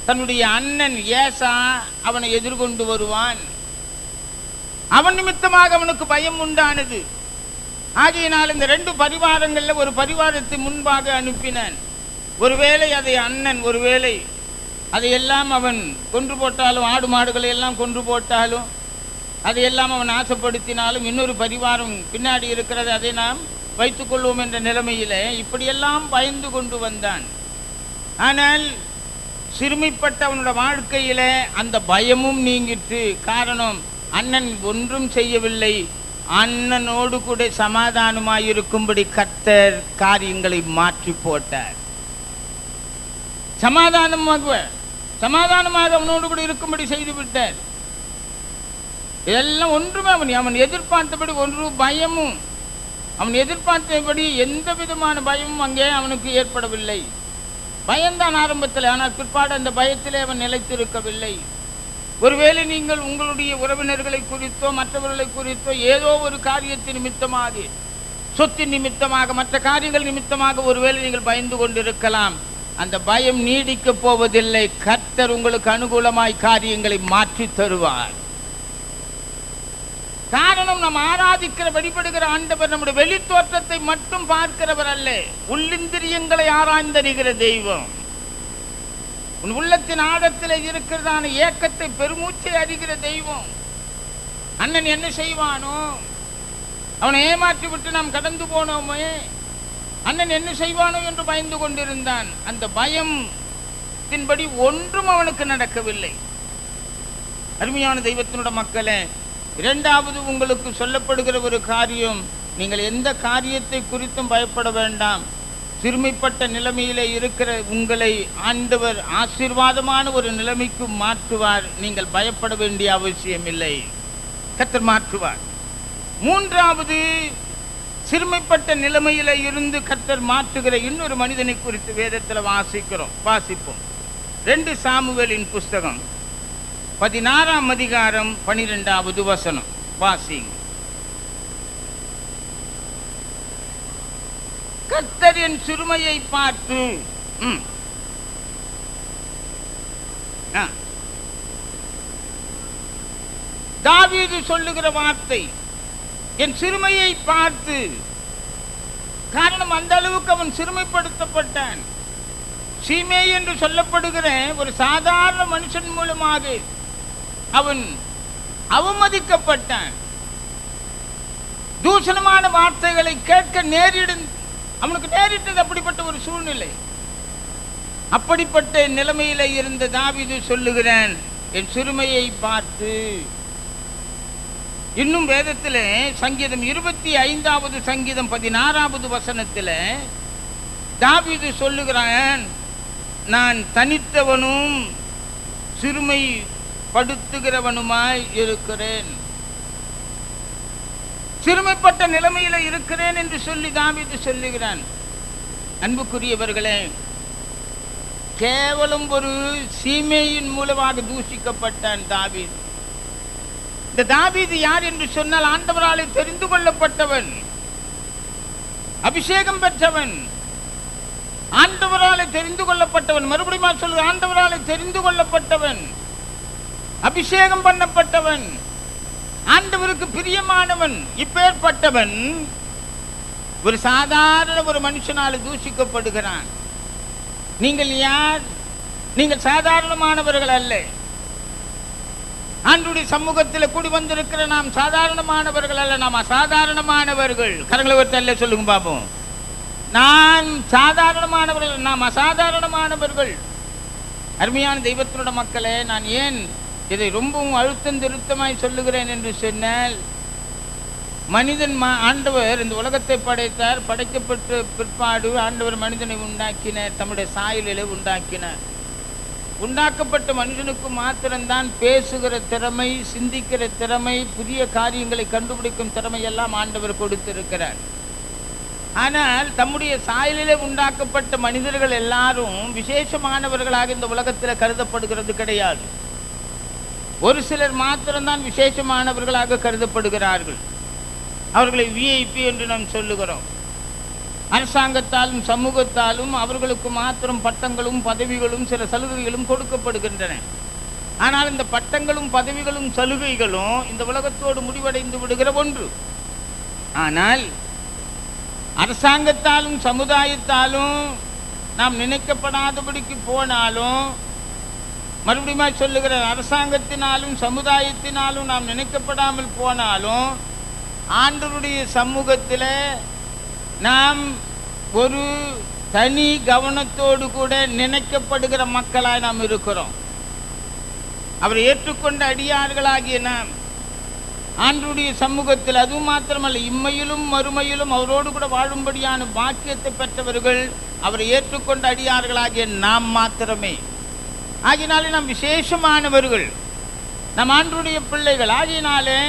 தன்னுடைய அண்ணன் ஏசா அவனை எதிர்கொண்டு வருவான். அவன் நிமித்தமாக அவனுக்கு பயம் உண்டானது. ஆகையினால் இந்த 2 பரிவாரங்கள்ல ஒரு பரிவாரத்தை முன்பாக அனுப்பினான். ஒருவேளை அதை அண்ணன் ஒருவேளை அதையெல்லாம் அவன் கொன்று போட்டாலும், ஆடு மாடுகளை எல்லாம் கொன்று போட்டாலும், அதையெல்லாம் அவன் ஆசைப்படுத்தினாலும், இன்னொரு பரிவாரம் பின்னாடி இருக்கிறது, அதை நாம் வைத்துக்கொள்வோம் என்ற நிலைமையில இப்படியெல்லாம் பயந்து கொண்டு வந்தான். ஆனால் சிறுமிப்பட்ட அவனோட வாழ்க்கையில அந்த பயமும் நீங்கிட்டு. காரணம், அண்ணன் ஒன்றும் செய்யவில்லை. அண்ணனோடு கூட சமாதானமாயிருக்கும்படி கர்த்தர் காரியங்களை மாற்றி போட்டார். சமாதானமாக அவனோடு கூட இருக்கும்படி செய்து விட்டார். இதெல்லாம் ஒன்றுமே அவன் எதிர்பார்த்தபடி ஒன்று பயமும், அவன் எதிர்பார்த்தபடி எந்த விதமான பயமும் அங்கே அவனுக்கு ஏற்படவில்லை. பயம்தான் ஆரம்பத்தில், ஆனால் பிற்பாடு அந்த பயத்திலே அவன் நிலைத்திருக்கவில்லை. ஒருவேளை நீங்கள் உங்களுடைய உறவினர்களை குறித்தோ மற்றவர்களை குறித்தோ ஏதோ ஒரு காரியத்தின் நிமித்தமாக, சொத்தின் நிமித்தமாக, மற்ற காரியங்கள் நிமித்தமாக ஒருவேளை நீங்கள் பயந்து கொண்டிருக்கலாம். அந்த பயம் நீடிக்க போவதில்லை. கர்த்தர் உங்களுக்கு அனுகூலமாய் காரியங்களை மாற்றி தருவார். காரணம், நாம் ஆராதிக்கிற வழிபடுகிற ஆண்டவர் நம்முடைய வெளி தோற்றத்தை மட்டும் பார்க்கிறவர் அல்ல, உள்ளிந்திரியங்களை ஆராய்ந்தறிகிற தெய்வம். உன் உள்ளத்தின் ஆழத்தில் இருக்கிறதான ஏக்கத்தை பெருமூச்சை அறிகிற தெய்வம். அண்ணன் என்ன செய்வானோ, அவனை ஏமாற்றி விட்டு நாம் கடந்து போனோமே, அண்ணன் என்ன செய்வானோ என்று பயந்து கொண்டிருந்தான். அந்த பயத்தின்படி ஒன்றும் அவனுக்கு நடக்கவில்லை. அருமையான தெய்வத்தினுடைய மக்களே, இரண்டாவது உங்களுக்கு சொல்லப்படுகிற ஒரு காரியம், நீங்கள் எந்த காரியத்தை குறித்தும் பயப்பட வேண்டாம். சிறுமைப்பட்ட நிலைமையிலே இருக்கிற உங்களை ஆண்டவர் ஆசீர்வாதமான ஒரு நிலைமைக்கு மாற்றுவார். நீங்கள் பயப்பட வேண்டிய அவசியம் இல்லை, கர்த்தர் மாற்றுவார். மூன்றாவது, சிறுமைப்பட்ட நிலைமையில இருந்து கர்த்தர் மாற்றுகிற இன்னொரு மனிதனை குறித்து வேதத்தில் வாசிப்போம். 2 சாமுவேலின் புஸ்தகம் 16ஆம் அதிகாரம் 12வது வசனம் வாசிங்க. கர்த்தர் என் சிறுமையை பார்த்து தாவீது சொல்லுகிற வார்த்தை, என் சிறுமையை பார்த்து. காரணம், அந்த அளவுக்கு அவன் சிறுமைப்படுத்தப்பட்டான். சீமே என்று சொல்லப்படுகிற ஒரு சாதாரண மனுஷன் மூலமாக அவன் அவமதிக்கப்பட்டான். தூஷணமான வார்த்தைகளை கேட்க அவனுக்கு நேரிட்டது அப்படிப்பட்ட ஒரு சூழ்நிலை. அப்படிப்பட்ட நிலைமையில இருந்த தாவீது சொல்லுகிறான், என் சிறுமையை பார்த்து. இன்னும் வேதத்தில் சங்கீதம் 25வது சங்கீதம் 16வது வசனத்தில் தாவீது சொல்லுகிறான், நான் தனித்தவனும் சிறுமை படுத்துகிறவனுமாய் இருக்கிறேன். சிறுமைப்பட்ட நிலைமையில இருக்கிறேன் என்று சொல்லி தாவீது சொல்லுகிறான். அன்புக்குரியவர்களே, கேவலம் ஒரு சீமையின் மூலமாக தூஷிக்கப்பட்டான் தாவீது. இந்த தாவீது யார் என்று சொன்னால், ஆண்டவராலே தெரிந்து கொள்ளப்பட்டவன், அபிஷேகம் பெற்றவன், ஆண்டவராலே தெரிந்து கொள்ளப்பட்டவன். மறுபடியும் சொல்லுங்க, ஆண்டவராலே தெரிந்து கொள்ளப்பட்டவன், அபிஷேகம் பண்ணப்பட்டவன், ஆண்டவருக்கு பிரியமானவன். இப்பேற்பட்டவன் ஒரு சாதாரண ஒரு மனுஷனால தூஷிக்கப்படுகிறான். நீங்கள் யார்? நீங்கள் சாதாரணமானவர்கள் அல்ல. ஆண்டவருடைய சமூகத்தில் கூடி வந்திருக்கிற நாம் சாதாரணமானவர்கள் அல்ல, நாம் அசாதாரணமானவர்கள். கரங்களை ஒருத்தர் அல்ல சொல்லுங்க பாப்போம். நான் சாதாரணமானவர்கள், நாம் அசாதாரணமானவர்கள். அருமையான தெய்வத்தினுடைய மக்களே, நான் ஏன் இதை ரொம்பவும் அழுத்தம் திருத்தமாய் சொல்லுகிறேன் என்று சொன்னால், மனிதன் ஆண்டவர் இந்த உலகத்தை படைத்தார். படைக்கப்பட்ட பிற்பாடு ஆண்டவர் மனிதனை உண்டாக்கினார், தம்முடைய சாயலிலே உண்டாக்கினார். உண்டாக்கப்பட்ட மனுஷனுக்கு மாத்திரம்தான் பேசுகிற திறமை, சிந்திக்கிற திறமை, புதிய காரியங்களை கண்டுபிடிக்கும் திறமை எல்லாம் ஆண்டவர் கொடுத்திருக்கிறார். ஆனால் தம்முடைய சாயலிலே உண்டாக்கப்பட்ட மனிதர்கள் எல்லாரும் விசேஷமானவர்களாக இந்த உலகத்தில் கருதப்படுகிறது கிடையாது. ஒரு சிலர் மாத்திரம்தான் விசேஷமானவர்களாக கருதப்படுகிறார்கள். அவர்களை விஐபி என்று நாம் சொல்லுகிறோம். அரசாங்கத்தாலும் சமூகத்தாலும் அவர்களுக்கு மாத்திரம் பட்டங்களும் பதவிகளும் சில சலுகைகளும் கொடுக்கப்படுகின்றன. ஆனால் இந்த பட்டங்களும் பதவிகளும் சலுகைகளும் இந்த உலகத்தோடு முடிவடைந்து விடுகிற ஒன்று. ஆனால் அரசாங்கத்தாலும் சமுதாயத்தாலும் நாம் நினைக்கப்படாதபடிக்கு போனாலும், மறுபடியும் சொல்லுகிற, அரசாங்கத்தினாலும் சமுதாயத்தினாலும் நாம் நினைக்கப்படாமல் போனாலும் ஆண்டவருடைய சமூகத்தில் நாம் ஒரு தனி கவனத்தோடு கூட நினைக்கப்படுகிற மக்களாய் நாம் இருக்கிறோம். அவரை ஏற்றுக்கொண்ட அடியார்களாகிய நாம் ஆண்டவருடைய சமூகத்தில், அதுவும் மாத்திரமல்ல, இம்மையிலும் மறுமையிலும் அவரோடு கூட வாழும்படியான பாக்கியத்தை பெற்றவர்கள் அவரை ஏற்றுக்கொண்ட அடியார்களாகிய நாம் மாத்திரமே. ஆகினாலே நாம் விசேஷமானவர்கள், நம் ஆண்டவருடைய பிள்ளைகள். ஆகினாலே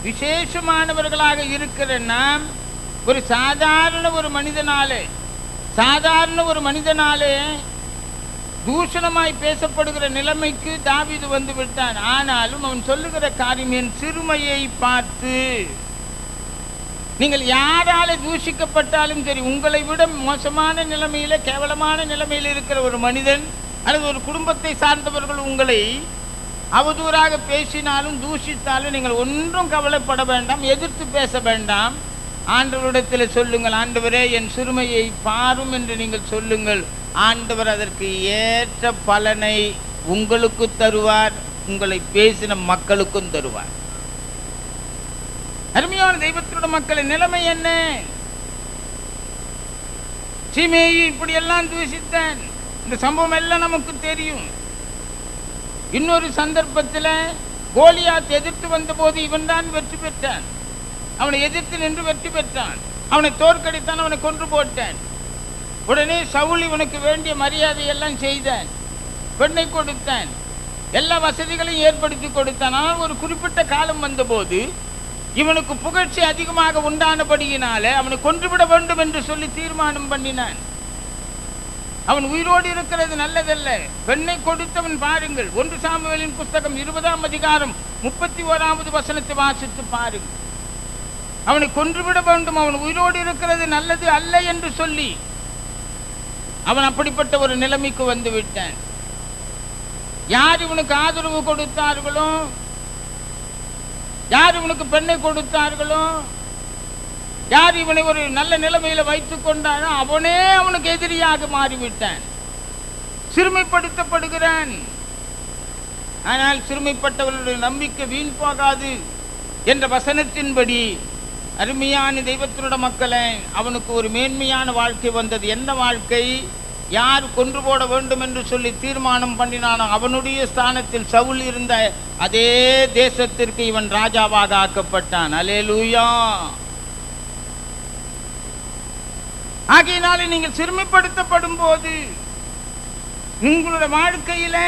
விசேஷமானவர்களாக இருக்கிற நாம் ஒரு சாதாரண ஒரு மனிதனாலே தூஷணமாய் பேசப்படுகிற நிலைமைக்கு தாவீது வந்து விட்டான். ஆனாலும் அவன் சொல்லுகிற காரியம், என் சிறுமையை பார்த்து. நீங்கள் யாரால தூஷிக்கப்பட்டாலும் சரி, உங்களை விட மோசமான நிலைமையில, கேவலமான நிலைமையில் இருக்கிற ஒரு மனிதன் அல்லது ஒரு குடும்பத்தை சார்ந்தவர்கள் உங்களை அவதூறாக பேசினாலும் தூஷித்தாலும் நீங்கள் ஒன்றும் கவலைப்பட வேண்டாம், எதிர்த்து பேச வேண்டாம். ஆண்டவரிடத்தில் சொல்லுங்கள், ஆண்டவரே என் சிறுமையை பாரும் என்று நீங்கள் சொல்லுங்கள். ஆண்டவர் அதற்கு ஏற்ற பலனை உங்களுக்கு தருவார், உங்களை பேசின மக்களுக்கும் தருவார். அருமையான தெய்வத்தோட மக்களின் நிலைமை என்ன? சீமேயி இப்படி எல்லாம் தூஷித்தான். இந்த சம்பவம் எல்லாம் நமக்கு தெரியும். இன்னொரு சந்தர்ப்பத்தில் கோலியாத் எதிர்த்து வந்தபோது இவன் தான் வெற்றி பெற்றான். அவனை எதிர்த்து நின்று வெற்றி பெற்றான். அவனை தோற்கடித்தான், அவனை கொன்று போட்டான். உடனே சவுல் இவனுக்கு வேண்டிய மரியாதையெல்லாம் செய்தான், பெண்ணை கொடுத்தான், எல்லா வசதிகளையும் ஏற்படுத்தி கொடுத்தான். ஆனால் ஒரு குறிப்பிட்ட காலம் வந்தபோது இவனுக்கு புகழ்ச்சி அதிகமாக உண்டானபடியினால அவனை கொன்றுவிட வேண்டும் என்று சொல்லி தீர்மானம் பண்ணினான். அவன் உயிரோடு இருக்கிறது நல்லதல்ல. பெண்ணை கொடுத்தவன் பாருங்கள், 1 சாமுவேலின் புஸ்தகம் 20ஆம் அதிகாரம் 31வது வசனத்தை வாசித்து பாருங்கள். அவனை கொன்றுவிட வேண்டும், அவன் உயிரோடு இருக்கிறது நல்லது அல்ல என்று சொல்லி அவன் அப்படிப்பட்ட ஒரு நிலைமைக்கு வந்து விட்டான். யார் இவனுக்கு ஆதரவு கொடுத்தார்களோ, யார் இவனுக்கு பெண்ணை கொடுத்தார்களோ, யார் இவனை ஒரு நல்ல நிலைமையில வைத்துக் கொண்டானோ அவனே அவனுக்கு எதிரியாக மாறிவிட்டான், சிறுமைப்படுத்தப்படுகிறான். ஆனால் சிறுமைப்பட்டவர்களுடைய நம்பிக்கை வீண் போகாது என்ற வசனத்தின்படி அருமையான தெய்வத்தினுடைய மக்களே, அவனுக்கு ஒரு மேன்மையான வாழ்க்கை வந்தது. என்ன வாழ்க்கை? யார் கொன்று போட வேண்டும் என்று சொல்லி தீர்மானம் பண்ணினானோ அவனுடைய ஸ்தானத்தில் சவுல் இருந்த அதே தேசத்திற்கு இவன் ராஜாவாக ஆக்கப்பட்டான். அல்லேலூயா. ஆகையினாலே நீங்கள் சிறுமைப்படுத்தப்படும் போது உங்களுடைய வாழ்க்கையில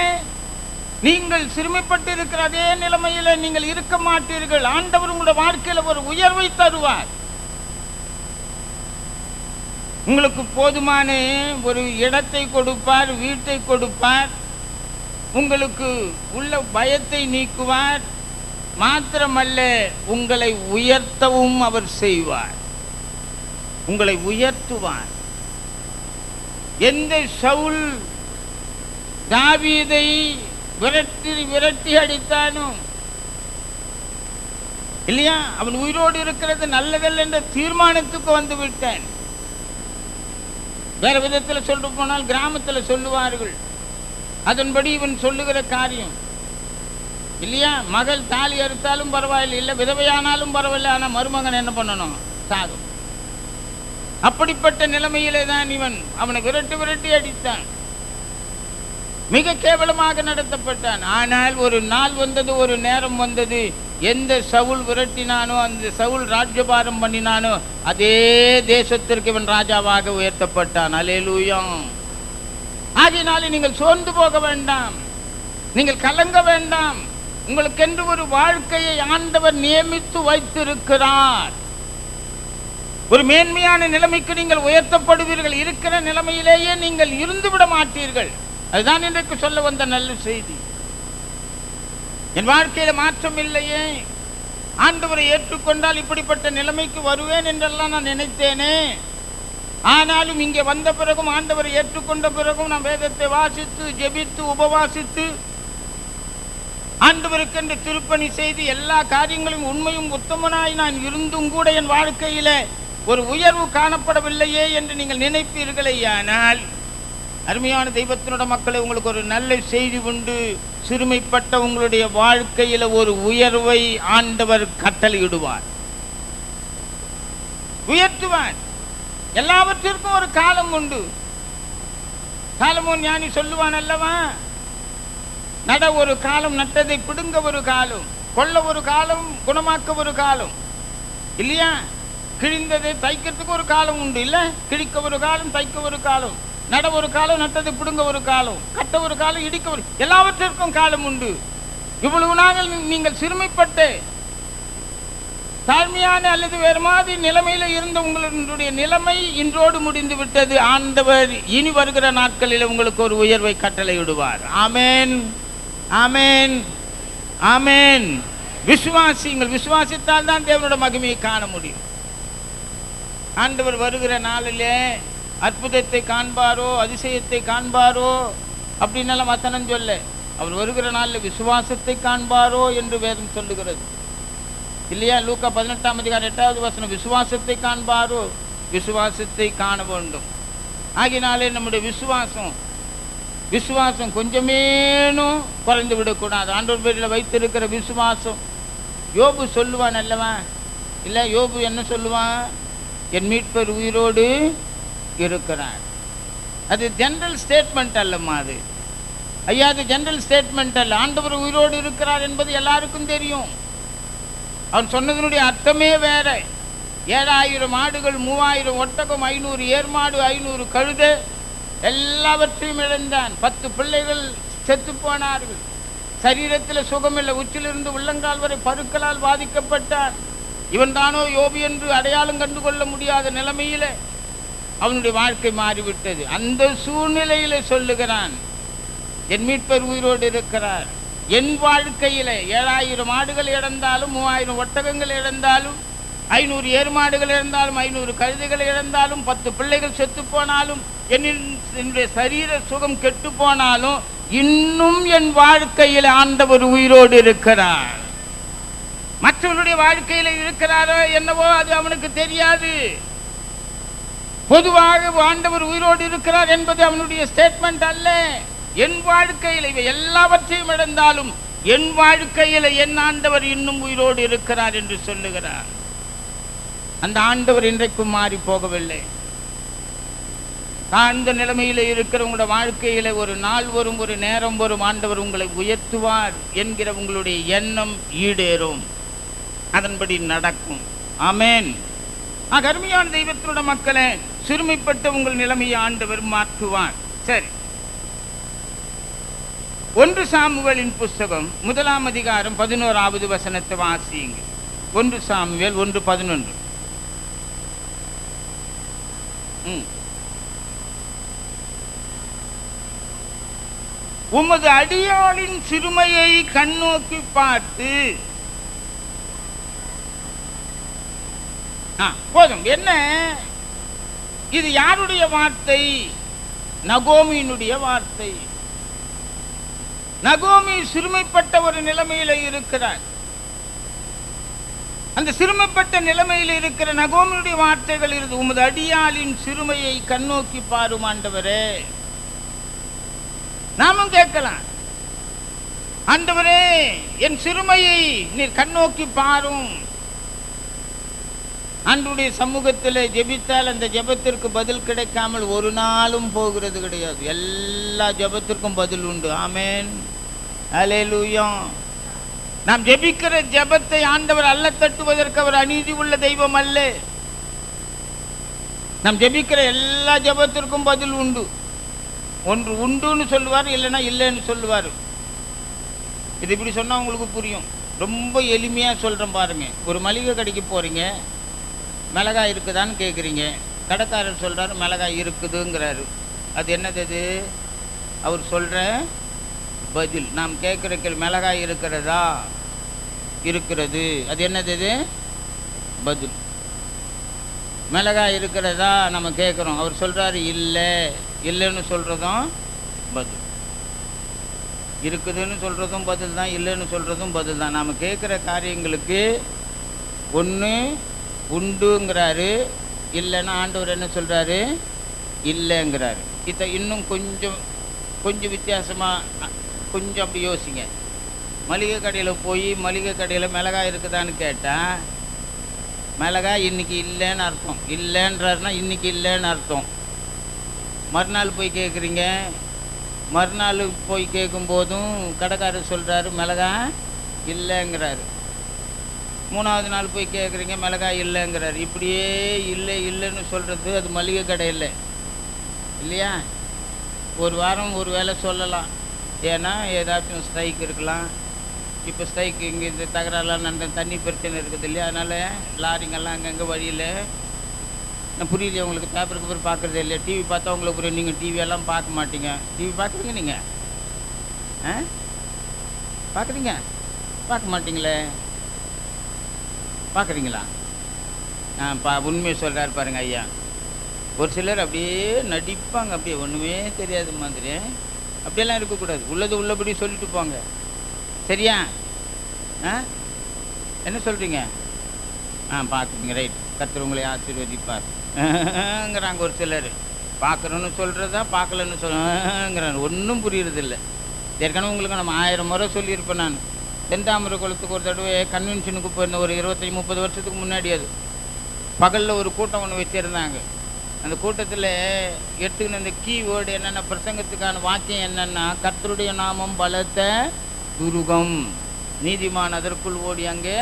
நீங்கள் சிறுமைப்பட்டு இருக்கிற அதே நிலைமையில நீங்கள் இருக்க மாட்டீர்கள். ஆண்டவர் உங்களுடைய வாழ்க்கையில ஒரு உயர்வை தருவார். உங்களுக்கு போதுமான ஒரு இடத்தை கொடுப்பார், வீட்டை கொடுப்பார், உங்களுக்கு உள்ள பயத்தை நீக்குவார். மாத்திரமல்ல, உங்களை உயர்த்தவும் அவர் செய்வார், உங்களை உயர்த்துவார். எந்த சவுல் தாவீதை விரட்டி அடித்தானோ இல்லையா, அவன் உயிரோடு இருக்கிறது நல்லதல்ல என்ற தீர்மானத்துக்கு வந்து விட்டான். வேற விதத்தில் சொல்ல போனால் கிராமத்தில் சொல்லுவார்கள், அதன்படி இவன் சொல்லுகிற காரியம் இல்லையா, மகள் தாலி அறுத்தாலும் பரவாயில்லை, இல்லை விதவையானாலும் பரவாயில்லை, ஆனால் மருமகன் என்ன பண்ணணும்? சாகும். அப்படிப்பட்ட நிலைமையிலே தான் இவன் அவனை விரட்டி அடித்தான், மிக கேவலமாக நடத்தப்பட்டான். ஆனால் ஒரு நாள் வந்தது, ஒரு நேரம் வந்தது, எந்த சவுல் விரட்டினானோ, அந்த சவுல் ராஜ்யபாரம் பண்ணினானோ அதே தேசத்திற்கு இவன் ராஜாவாக உயர்த்தப்பட்டான். அல்லேலூயா. ஆகையினாலே நீங்கள் சோர்ந்து போக வேண்டாம், நீங்கள் கலங்க வேண்டாம். உங்களுக்கென்று ஒரு வாழ்க்கையை ஆண்டவர் நியமித்து வைத்திருக்கிறார். ஒரு மேன்மையான நிலைமைக்கு நீங்கள் உயர்த்தப்படுவீர்கள். இருக்கிற நிலைமையிலேயே நீங்கள் இருந்து விட மாட்டீர்கள். அதுதான் இன்றைக்கு சொல்ல வந்த நல்ல செய்தி. என் வாழ்க்கையில மாற்றம் இல்லையே, ஆண்டவரை ஏற்றுக்கொண்டால் இப்படிப்பட்ட நிலைமைக்கு வருவேன் என்றெல்லாம் நான் நினைத்தேனே, ஆனாலும் இங்கே வந்த பிறகும் ஆண்டவரை ஏற்றுக்கொண்ட பிறகும் நாம் வேதத்தை வாசித்து ஜெபித்து உபவாசித்து ஆண்டவருக்கென்று திருப்பணி செய்து எல்லா காரியங்களும் உண்மையும் உத்தமனாய் நான் இருந்தும் கூட என் வாழ்க்கையில ஒரு உயர்வு காணப்படவில்லையே என்று நீங்கள் நினைப்பீர்களேயானால், அருமையான தெய்வத்தினுடைய மக்களை, உங்களுக்கு ஒரு நல்ல செய்தி உண்டு. சிறுமைப்பட்ட உங்களுடைய வாழ்க்கையில ஒரு உயர்வை ஆண்டவர் கட்டளையிடுவார், உயர்த்துவார். எல்லாவற்றிற்கும் ஒரு காலம் உண்டு. சாலமோன் ஞானி சொல்லுவான் அல்லவா, நட ஒரு காலம், நட்டதை பிடுங்க ஒரு காலம், கொள்ள ஒரு காலம், குணமாக்க ஒரு காலம், இல்லையா? கிழிந்ததை தைக்கிறதுக்கு ஒரு காலம் உண்டு, இல்ல? கிழிக்க ஒரு காலம், தைக்க ஒரு காலம், நட ஒரு காலம், நட்டதை பிடுங்க ஒரு காலம், கட்ட ஒரு காலம், இடிக்க ஒரு, எல்லாவற்றிற்கும் காலம் உண்டு. இவ்வளவு நாங்கள் நீங்கள் சிறுமைப்பட்டு தாழ்மையான அல்லது வேறு மாதிரி நிலைமையில இருந்த உங்களுடைய நிலைமை இன்றோடு முடிந்து விட்டது. ஆண்டவர் இனி வருகிற நாட்களில் உங்களுக்கு ஒரு உயர்வை கட்டளையிடுவார். ஆமென், ஆமென், ஆமென். விசுவாசிங்கள். விசுவாசித்தால் தான் தேவனோட மகிமையை காண முடியும். ஆண்டவர் வருகிற நாளிலே அற்புதத்தை காண்பாரோ, அதிசயத்தை காண்பாரோ அப்படின்னு வசனம் சொல்ல, அவர் வருகிற நாளில் விசுவாசத்தை காண்பாரோ என்று வேதம் சொல்லுகிறது, இல்லையா? லூக்கா 18ஆம் அதிகாரம் 8வது வசனம், விசுவாசத்தை காண்பாரோ, விசுவாசத்தை காண வேண்டும். ஆகினாலே நம்முடைய விசுவாசம் கொஞ்சமேனும் குறைந்து விடக்கூடாது. ஆண்டவர் பேரில் வைத்திருக்கிற விசுவாசம். யோபு சொல்லுவான் அல்லவா, இல்லை? யோபு என்ன சொல்லுவான்? என் மீட்பர் உயிரோடு இருக்கிறார். அது ஜெனரல் ஸ்டேட்மெண்ட் அல்லம்மா, அது ஐயா, அது ஜெனரல் ஸ்டேட்மெண்ட் அல்ல. ஆண்டவர் உயிரோடு இருக்கிறார் என்பது எல்லாருக்கும் தெரியும். அவன் சொன்னதனுடைய அர்த்தமே வேற. 7000 ஆடுகள், 3000 ஒட்டகம், 500 ஏர்மாடு, 500 கழுதை, எல்லாவற்றையும் இழந்தான். 10 பிள்ளைகள் செத்து போனார்கள். சரீரத்தில் சுகமில்லை. உச்சிலிருந்து உள்ளங்கால் வரை பருக்களால் பாதிக்கப்பட்டான். இவன் தானோ யோபு என்று அடையாளம் கண்டுகொள்ள முடியாத நிலைமையில அவனுடைய வாழ்க்கை மாறிவிட்டது. அந்த சூழ்நிலையில சொல்லுகிறான், என் மீட்பர் உயிரோடு இருக்கிறார். என் வாழ்க்கையில 7000 ஆடுகள் இழந்தாலும், 3000 ஒட்டகங்கள் இழந்தாலும், 500 ஏர்மாடுகள் இழந்தாலும், 500 கழுதைகள் இழந்தாலும், 10 பிள்ளைகள் செத்து போனாலும், என்னுடைய சரீர சுகம் கெட்டு போனாலும், இன்னும் என் வாழ்க்கையில் ஆண்டவர் உயிரோடு இருக்கிறார். மற்றவனுடைய வாழ்க்கையில இருக்கிறாரோ என்னவோ அது அவனுக்கு தெரியாது. பொதுவாக ஆண்டவர் உயிரோடு இருக்கிறார் என்பது அவனுடைய ஸ்டேட்மெண்ட் அல்ல. என் வாழ்க்கையில் இவை எல்லாவற்றையும் இழந்தாலும் என் வாழ்க்கையில் என் ஆண்டவர் இன்னும் உயிரோடு இருக்கிறார் என்று சொல்லுகிறார். அந்த ஆண்டவர் இன்றைக்கும் மாறி போகவில்லை. தாழ்ந்த நிலைமையில இருக்கிறவங்களோட வாழ்க்கையில ஒரு நாள் வரும், ஒரு நேரம் வரும், ஆண்டவர் உங்களை உயர்த்துவார் என்கிற உங்களுடைய எண்ணம் ஈடேறும், அதன்படி நடக்கும். ஆமென். அருமையான தெய்வத்தோட மக்களே, சிறுமைப்பட்ட உங்கள் நிலைமையை ஆண்டவர் மாற்றுவார். சரி, 1 சாமுவேலின் புஸ்தகம் 1ஆம் அதிகாரம் 11வது வசனத்தை வாசியுங்க. 1 சாமுவேல் 1:11. உமது அடியாளின் சிறுமையை கண்ணோக்கி பார்த்து, போதும். என்ன இது? யாருடைய வார்த்தை? நகோமியினுடைய வார்த்தை. நகோமி சிறுமைப்பட்ட ஒரு நிலைமையில இருக்கிறார். அந்த சிறுமைப்பட்ட நிலைமையில் இருக்கிற நகோமியுடைய வார்த்தைகள் இருந்து, உமது அடியாளின் சிறுமையை கண்ணோக்கி பாரும் ஆண்டவரே. நாமும் கேட்கலாம், ஆண்டவரே என் சிறுமையை நீர் கண்ணோக்கி பாரும். ஆண்டவருடைய சமூகத்தில் ஜெபித்தால் அந்த ஜெபத்திற்கு பதில் கிடைக்காமல் ஒரு நாளும் போகிறது கிடையாது. எல்லா ஜெபத்திற்கும் பதில் உண்டு. ஆமென், அல்லேலூயா. நாம் ஜெபிக்கிற ஜெபத்தை ஆண்டவர் அல்ல தட்டுவதற்கு அவர் அநீதி உள்ள தெய்வம் அல்ல. நாம் ஜெபிக்கிற எல்லா ஜெபத்திற்கும் பதில் உண்டு. ஒன்று உண்டுன்னு சொல்லுவார், இல்லைன்னா இல்லைன்னு சொல்லுவார். இது இப்படி சொன்னா உங்களுக்கு புரியும். ரொம்ப எளிமையா சொல்றேன் பாருங்க. ஒரு மளிகை கடைக்கு போறீங்க, மிளகாய் இருக்குதான்னு கேட்குறீங்க. கடைக்காரர் சொல்றாரு மிளகாய் இருக்குதுங்கிறாரு. அது என்னது? அது அவர் சொல்ற பதில். நாம் கேட்குற மிளகாய் இருக்கிறதா? இருக்கிறது. அது என்னது? பதில். மிளகாய் இருக்கிறதா நம்ம கேட்குறோம். அவர் சொல்கிறாரு இல்லை, இல்லைன்னு சொல்கிறதும் பதில், இருக்குதுன்னு சொல்கிறதும் பதில் தான், இல்லைன்னு சொல்கிறதும் பதில் தான். நாம் கேட்குற காரியங்களுக்கு ஒன்று உண்டுங்கிறாரு, இல்லைன்னா ஆண்டவர் என்ன சொல்கிறாரு, இல்லைங்கிறாரு. இதை இன்னும் கொஞ்சம் வித்தியாசமாக கொஞ்சம் அப்படி யோசிங்க. மளிகை கடையில் போய் மளிகை கடையில் மிளகாய் இருக்குதான்னு கேட்டால் மிளகாய் இன்றைக்கி இல்லைன்னு அர்த்தம், இல்லைன்றாருன்னா இன்றைக்கி இல்லைன்னு அர்த்தம். மறுநாள் போய் கேட்குறீங்க, மறுநாள் போய் கேட்கும்போதும் கடைக்காரர் சொல்கிறாரு மிளகாய் இல்லைங்கிறாரு. மூணாவது நாள் போய் கேட்குறீங்க மிளகாய் இல்லைங்கிறாரு. இப்படியே இல்லைன்னு சொல்கிறது அது மளிகை கடை இல்லை இல்லையா? ஒரு வாரம் ஒரு வேளை சொல்லலாம், ஏன்னா ஏதாச்சும் ஸ்ட்ரைக் இருக்கலாம். இப்போ ஸ்ட்ரைக் இங்கே இந்த தகராறுலாம் நடந்த தண்ணி பிரச்சனை இருக்குது இல்லையா? அதனால் லாரிங்கெல்லாம் அங்கங்கே வழியில். நான் புரியலையே உங்களுக்கு, பேப்பருக்கு பேர் பார்க்குறதே இல்லையா? டிவி பார்த்தா உங்களுக்கு புரியும், நீங்கள் டிவியெல்லாம் பார்க்க மாட்டீங்க. டிவி பார்க்குறீங்க நீங்கள்? பார்க்குறீங்க? பார்க்க மாட்டிங்களே, பார்க்குறீங்களா? உண்மையை சொல்கிறாரு பாருங்க ஐயா. ஒரு சிலர் அப்படியே நடிப்பாங்க, அப்படியே ஒன்றுமே தெரியாத மாதிரி. அப்படியெல்லாம் இருக்கக்கூடாது, உள்ளது உள்ளபடி சொல்லிட்டு போங்க, சரியா? என்ன சொல்கிறீங்க? பார்க்குறீங்க, ரைட், கர்த்தர் உங்களை ஆசீர்வதிப்பார்ங்கிறாங்க. ஒரு சிலர் பார்க்குறோன்னு சொல்கிறதா பார்க்கலன்னு சொல்லுங்கிறாங்க, ஒன்றும் புரியுறதில்லை. ஏற்கனவே உங்களுக்கு நம்ம 1000 முறை சொல்லியிருப்பேன். நான் தென்தாமரை குளத்துக்கு ஒரு தடவை கன்வென்ஷனுக்கு போயிருந்தேன், ஒரு 25-30 வருஷத்துக்கு முன்னாடி. அது பகலில் ஒரு கூட்டம் ஒன்று வச்சுருந்தாங்க. அந்த கூட்டத்தில் எடுத்துக்கின அந்த கீவேர்டு என்னென்ன, பிரசங்கத்துக்கான வாக்கியம் என்னென்னா, கர்த்தருடைய நாமம் பலத்த துருகம், நீதிமான் அதற்குள் ஓடி அங்கே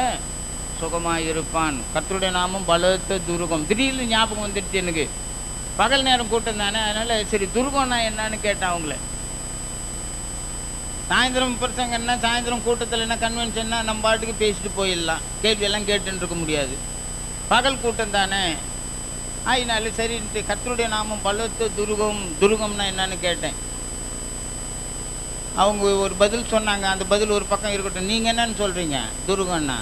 சுகமாக இருப்பான். கர்த்தருடைய நாமம் பலத்த துருகம். திடீர்னு ஞாபகம் வந்துடுச்சு எனக்கு, பகல் நேரம் கூட்டம் தானே, அதனால் சரி துருகம்னா என்னன்னு கேட்டேன் அவங்கள. சாயந்தரம் பிரசங்கன்னா, சாயந்தரம் கூட்டத்தில் என்ன கன்வென்ஷன்னா நம்ம பாட்டுக்கு பேசிட்டு போயிடலாம், கேள்வியெல்லாம் கேட்டுன்னு இருக்க முடியாது. பகல் கூட்டம் தானே, அதனால சரின்ட்டு கர்த்தருடைய நாமம் பலத்த துருகம், துருகம்னா என்னன்னு கேட்டேன். அவங்க ஒரு பதில் சொன்னாங்க. அந்த பதில் ஒரு பக்கம் இருக்கட்டும், நீங்கள் என்னன்னு சொல்கிறீங்க துருகம்னா?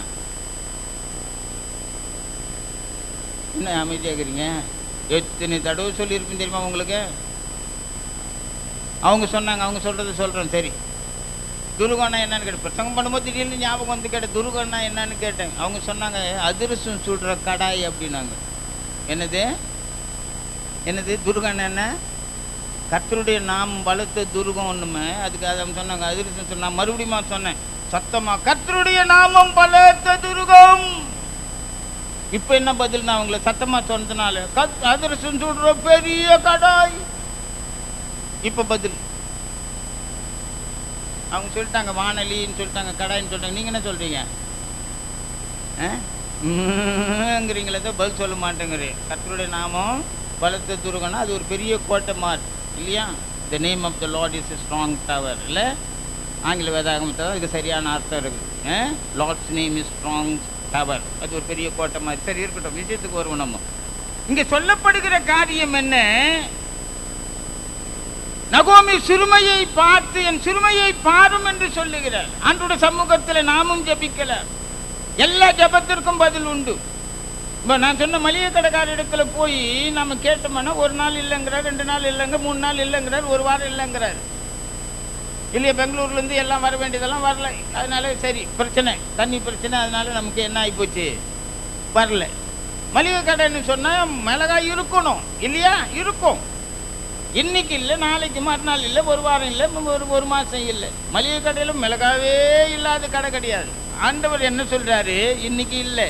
என்ன அமைதியாகிறீங்க? எத்தனை தடவை சொல்லியிருப்பேன் தெரியுமா உங்களுக்கு? அவங்க சொன்னாங்க, அவங்க சொல்கிறத சொல்கிறேன். சரி, துருகம்னா என்னன்னு கேட்டேன். பிரசங்கம் பண்ணும்போது திடீர்னு ஞாபகம் வந்து கேட்டேன், துருகம்னா என்னன்னு கேட்டேன். அவங்க சொன்னாங்க அதிரசம் சுடுற கடாய் அப்படின்னாங்க. என்னது என்னது துருகம்னா என்ன? கர்த்தருடைய நாமம் பலத்த துருகம் ஒன்றுமே. அதுக்கு அதை சொன்னாங்க அதிரசம் சொன்ன. நான் மறுபடியும் சொன்னேன் சத்தமா, கர்த்தருடைய நாமம் பலத்த துருகம். இப்போ என்ன பதில்? நான் அவங்கள சத்தமாக சொன்னதுனால அதிரசம் சுடுற பெரிய கடாய். இப்போ பதில் அவங்க சொல்லிட்டாங்க, வானலின்னு சொல்லிட்டாங்க, கடாயின்னு சொல்லிட்டாங்க. நீங்கள் என்ன சொல்கிறீங்க? ங்கிறீங்களே, பதில் சொல்ல மாட்டேங்கிறேன். கர்த்தருடைய நாமம் பலத்த துருகம்னா அது ஒரு பெரிய கோட்டை மார் இல்லையா? The name of the lord is a strong tower இல்லை? ஆங்கில வேதாகமத்தில் தான் அதுக்கு சரியான அர்த்தம் இருக்குது. Lord's name is strong tower, அது ஒரு பெரிய கோட்டை மாதிரி. சரி இருக்கட்டும், விஷயத்துக்கு வருவோம். நம்ம இங்கே சொல்லப்படுகிற காரியம் என்ன? நகோமி சிறுமையை பார்த்து என் சிறுமையை பாரும் என்று சொல்லுகிறார். ஆண்டவருடைய சமூகத்தில் நாமும் ஜெபிக்கல, எல்லா ஜெபத்திற்கும் பதில் உண்டு. இப்போ நான் சொன்ன மளிகை கடைக்கார இடத்துல போய் நம்ம கேட்டோம்னா ஒரு நாள் இல்லைங்கிறார், 2 நாள் இல்லைங்க, 3 நாள் இல்லைங்கிறார், ஒரு வாரம் இல்லைங்கிறார் இல்லையா? பெங்களூர்லேருந்து எல்லாம் வர வேண்டியதெல்லாம் வரல. அதனால சரி, பிரச்சனை தண்ணி பிரச்சனை, அதனால நமக்கு என்ன ஆகிப்போச்சு, வரல. மளிகை கடைன்னு சொன்னால் மிளகாய் இருக்கணும் இல்லையா? இருக்கும். இன்னைக்கு இல்லை, நாளைக்கு மறுநாள் இல்லை, ஒரு வாரம் இல்லை, ஒரு மாதம் இல்லை. மளிகை கடையில் மிளகாவே இல்லாத கடை கிடையாது. ஆண்டவர் என்ன சொல்கிறாரு? இன்னைக்கு இல்லை,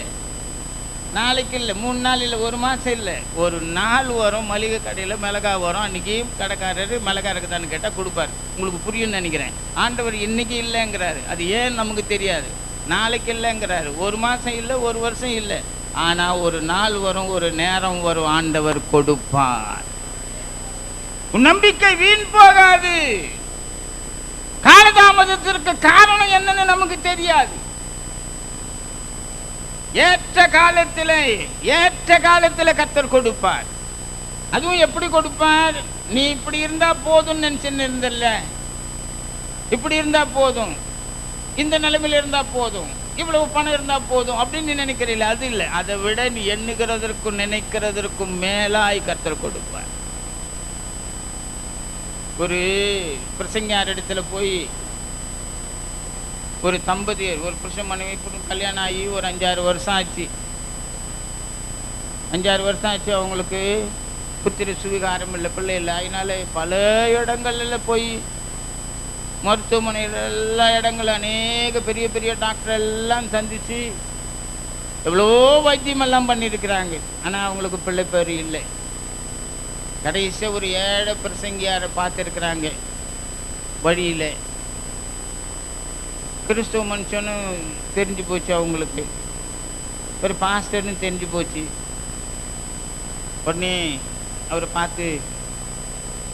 நாளைக்கு இல்லை, 3 நாள் இல்லை, ஒரு மாதம் இல்லை, ஒரு நாள் வரும் மளிகை கடையில் மிளகாய் வரும். அன்றைக்கி கடைக்காரர் மிளகாய் இருக்குதான்னு கேட்டால் கொடுப்பார். உங்களுக்கு புரியும்னு நினைக்கிறேன். ஆண்டவர் இன்னைக்கு இல்லைங்கிறாரு. அது ஏன் நமக்கு தெரியாது. நாளைக்கு இல்லைங்கிறாரு, ஒரு மாதம் இல்லை, ஒரு வருஷம் இல்லை. ஆனால் ஒரு நாள் வரும், ஒரு நேரம் வரும், ஆண்டவர் கொடுப்பார். உன் நம்பிக்கை வீண் போகாது. காலதாமதத்திற்கு காரணம் என்னன்னு நமக்கு தெரியாது. ஏற்ற காலத்தில் கர்த்தர் கொடுப்பார். அதுவும் எப்படி கொடுப்பார்? நீ இப்படி இருந்தா போதும் நினைச்சுன்னு இருந்தல்ல, இப்படி இருந்தா போதும், இந்த நிலைமையில இருந்தா போதும், இவ்வளவு பணம் இருந்தா போதும் அப்படின்னு நீ நினைக்கிறீங்களா? அது இல்லை. அதை விட நீ எண்ணுகிறதற்கும் நினைக்கிறதற்கும் மேலாய் கர்த்தர் கொடுப்பார். ஒரு பிரசங்கியார் இடத்துல போய் ஒரு தம்பதியர், ஒரு புருஷன் மனைவி கல்யாணம் ஆகி ஒரு 5-6 வருஷம் ஆச்சு. 5-6 வருஷம் ஆச்சு. அவங்களுக்கு புத்திர சுவிகாரம் இல்லை, பிள்ளை இல்லை. அதனால பல இடங்கள்ல போய் மருத்துவமனையில் எல்லா இடங்களும் அநேக பெரிய பெரிய டாக்டர் எல்லாம் சந்திச்சு எவ்வளோ வைத்தியம் எல்லாம் பண்ணியிருக்கிறாங்க. ஆனால் அவங்களுக்கு பிள்ளை பேர் இல்லை. கடைசியாக ஒரு ஏழை பிரசங்கியாரை பார்த்துருக்குறாங்க. வழியில் கிறிஸ்துவ மனுஷனும் தெரிஞ்சு போச்சு, அவங்களுக்கு ஒரு பாஸ்டர்னு தெரிஞ்சு போச்சு. உடனே அவரை பார்த்து,